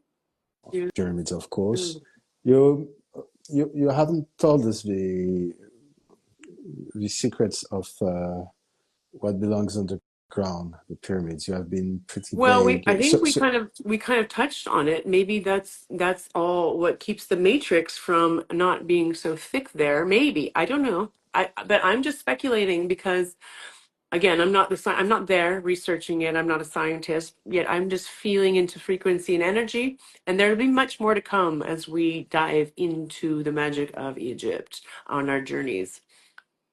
You, Pyramids, of course. mm. You you haven't told us the secrets of what belongs underground, the pyramids. You have been pretty Well, vague. I think we kind of touched on it. Maybe that's all what keeps the matrix from not being so thick there. Maybe. I don't know. But I'm just speculating because again, I'm not there researching it. I'm not a scientist yet. I'm just feeling into frequency and energy, and there'll be much more to come as we dive into the magic of Egypt on our journeys,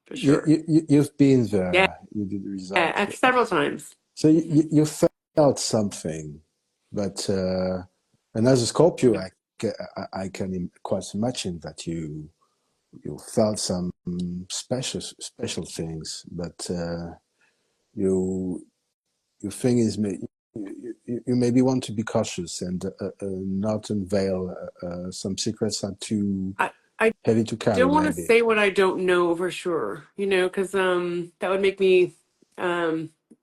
for sure. You've been Yeah, there. You did reside. yeah, several times. So Hmm. you felt something, but and as a Scorpio, I can quite imagine that you felt some special things, but you your thing is you maybe want to be cautious and not unveil some secrets that are too I I heavy to carry, don't want to maybe. say what I don't know for sure, because that would make me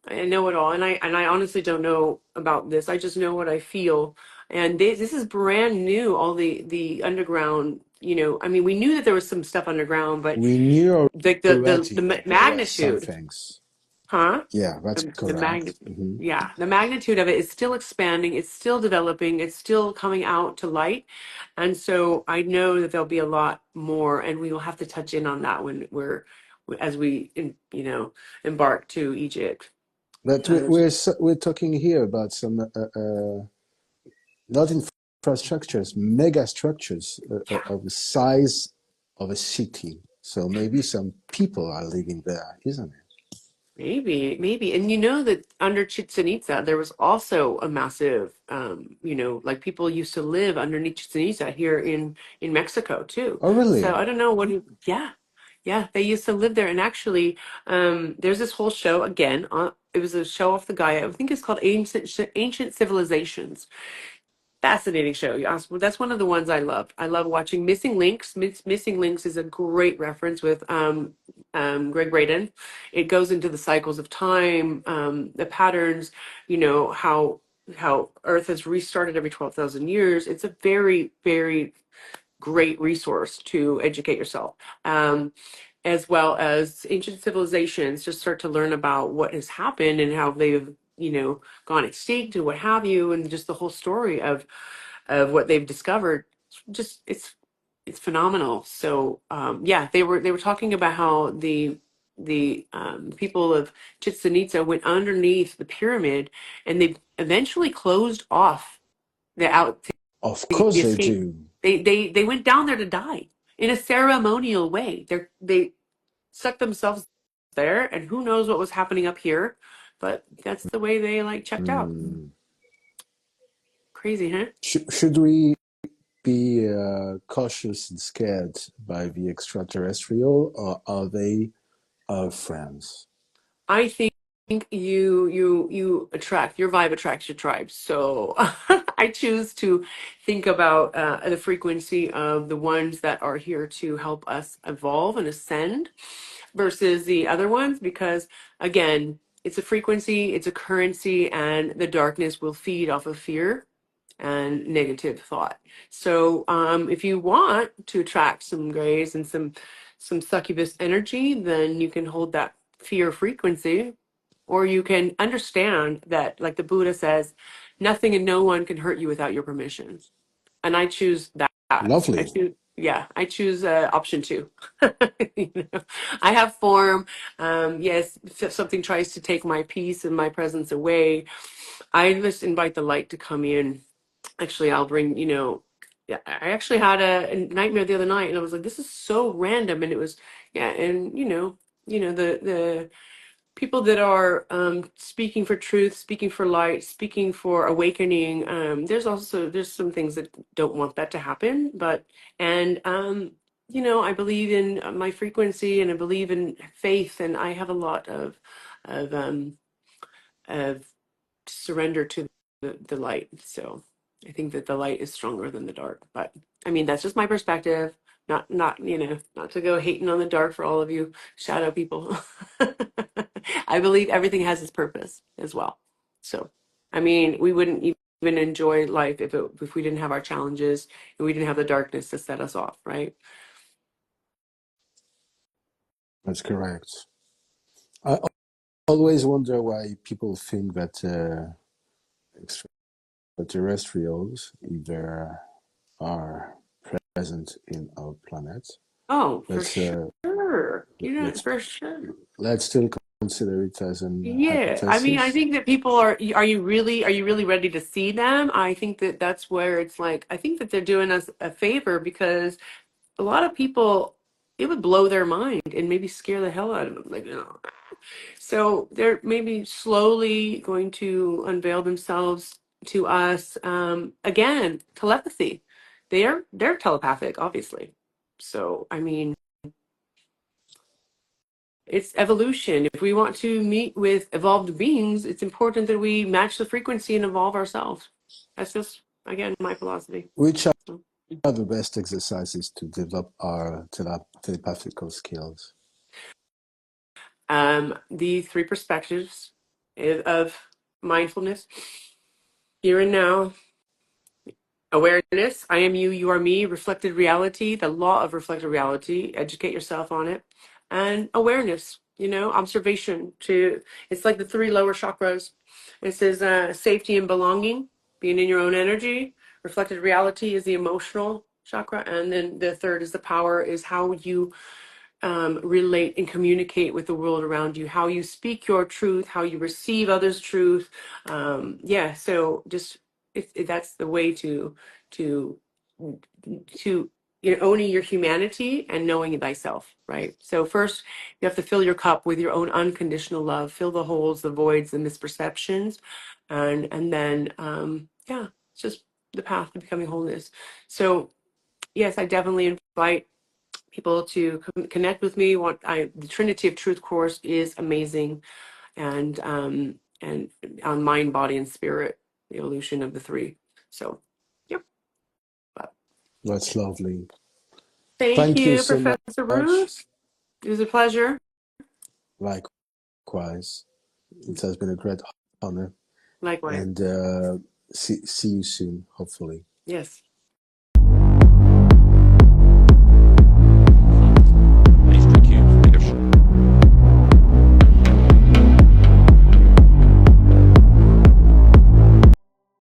I know it all, and I honestly don't know about this. I just know what I feel, and this is brand new. All the underground, I mean, we knew that there was some stuff underground, but We knew the already that there were some magnitude, things. huh? Yeah, that's The correct. magnitude, yeah, the magnitude of it is still expanding, it's still developing, it's still coming out to light. And so I know that there'll be a lot more, and we will have to touch in on that when as we embark to Egypt. But There's we're talking here about some not infrastructures, mega structures Yeah, of the size of a city. So maybe some people are living there, isn't it? maybe. And you know that under Chichen Itza, there was also a massive, like people used to live underneath Chichen Itza here in Mexico too. Oh, So I really? don't know yeah, yeah, they used to live there. And actually, there's this whole show again. It was a show off the Gaia. I think it's called Ancient Civilizations, Fascinating show. You asked, well, that's one of the ones I love. I love watching Missing Links. Missing Links is a great reference with Greg Braden. It goes into the cycles of time, the patterns, how Earth has restarted every 12,000 years. It's a very, very great resource to educate yourself. As well as ancient civilizations, just start to learn about what has happened and how they've, gone extinct and what have you, and just the whole story of what they've discovered. Just it's phenomenal. So yeah, they were talking about how the people of Chichen Itza went underneath the pyramid, and they eventually closed off the out Of the course they escape. do. They went down there to die in a ceremonial way. They stuck themselves there, and who knows what was happening up here, but that's the way they like checked out. Mm. Crazy, huh? Should we be cautious and scared by the extraterrestrial, or are they our friends? I think you attract, your vibe attracts your tribe. So I choose to think about the frequency of the ones that are here to help us evolve and ascend versus the other ones, because again, it's a frequency, it's a currency, and the darkness will feed off of fear and negative thought. So if you want to attract some grays and some succubus energy, then you can hold that fear frequency, or you can understand that, like the Buddha says, nothing and no one can hurt you without your permission. And I choose that. I Lovely. choose, yeah, I choose option two. You know, I have form. Yes, if something tries to take my peace and my presence away, I just invite the light to come in. Actually, I'll bring, yeah, I actually had a nightmare the other night, and I was like, this is so random. And it was, yeah, and the people that are speaking for truth, speaking for light, speaking for awakening. There's some things that don't want that to happen, but and I believe in my frequency, and I believe in faith, and I have a lot of um of surrender to the light. So I think that the light is stronger than the dark. But I mean, that's just my perspective. Not to go hating on the dark for all of you shadow people. I believe everything has its purpose as well. So, I mean, we wouldn't even enjoy life if we didn't have our challenges and we didn't have the darkness to set us off, right? That's correct. I always wonder why people think that extraterrestrials either are present in our planet. Oh, for Let's sure. let's For sure. let's still consider it as an Yeah, I mean, I hypothesis. think that people are you really ready to see them? I think that that's where it's like, I think that they're doing us a favor, because a lot of people, it would blow their mind and maybe scare the hell out of them. Like, so they're maybe slowly going to unveil themselves to us. Again, telepathy. They're telepathic, obviously. So, I mean, it's evolution. If we want to meet with evolved beings, it's important that we match the frequency and evolve ourselves. That's just, again, my philosophy. Which So, are the best exercises to develop our telepathical skills? the three perspectives of mindfulness, here and now, awareness, I am you, you are me, reflected reality, the law of reflected reality, educate yourself on it, and awareness, observation to, it's like the three lower chakras. It says safety and belonging, being in your own energy. Reflected reality is the emotional chakra, and then the third is the power, is how you relate and communicate with the world around you, how you speak your truth, how you receive others' truth. Yeah, so just that's the way to to owning your humanity and knowing thyself, right? So first, you have to fill your cup with your own unconditional love, fill the holes, the voids, the misperceptions, and then yeah, it's just the path to becoming wholeness. So yes, I definitely invite people to connect with me. The Trinity of Truth course is amazing, and on mind, body, and spirit, the illusion of the three. So That's lovely. Thank Thank you you, so Professor much. Bruce. It was a pleasure. Likewise. It has been a great honor. Likewise. And see you soon, hopefully. Yes.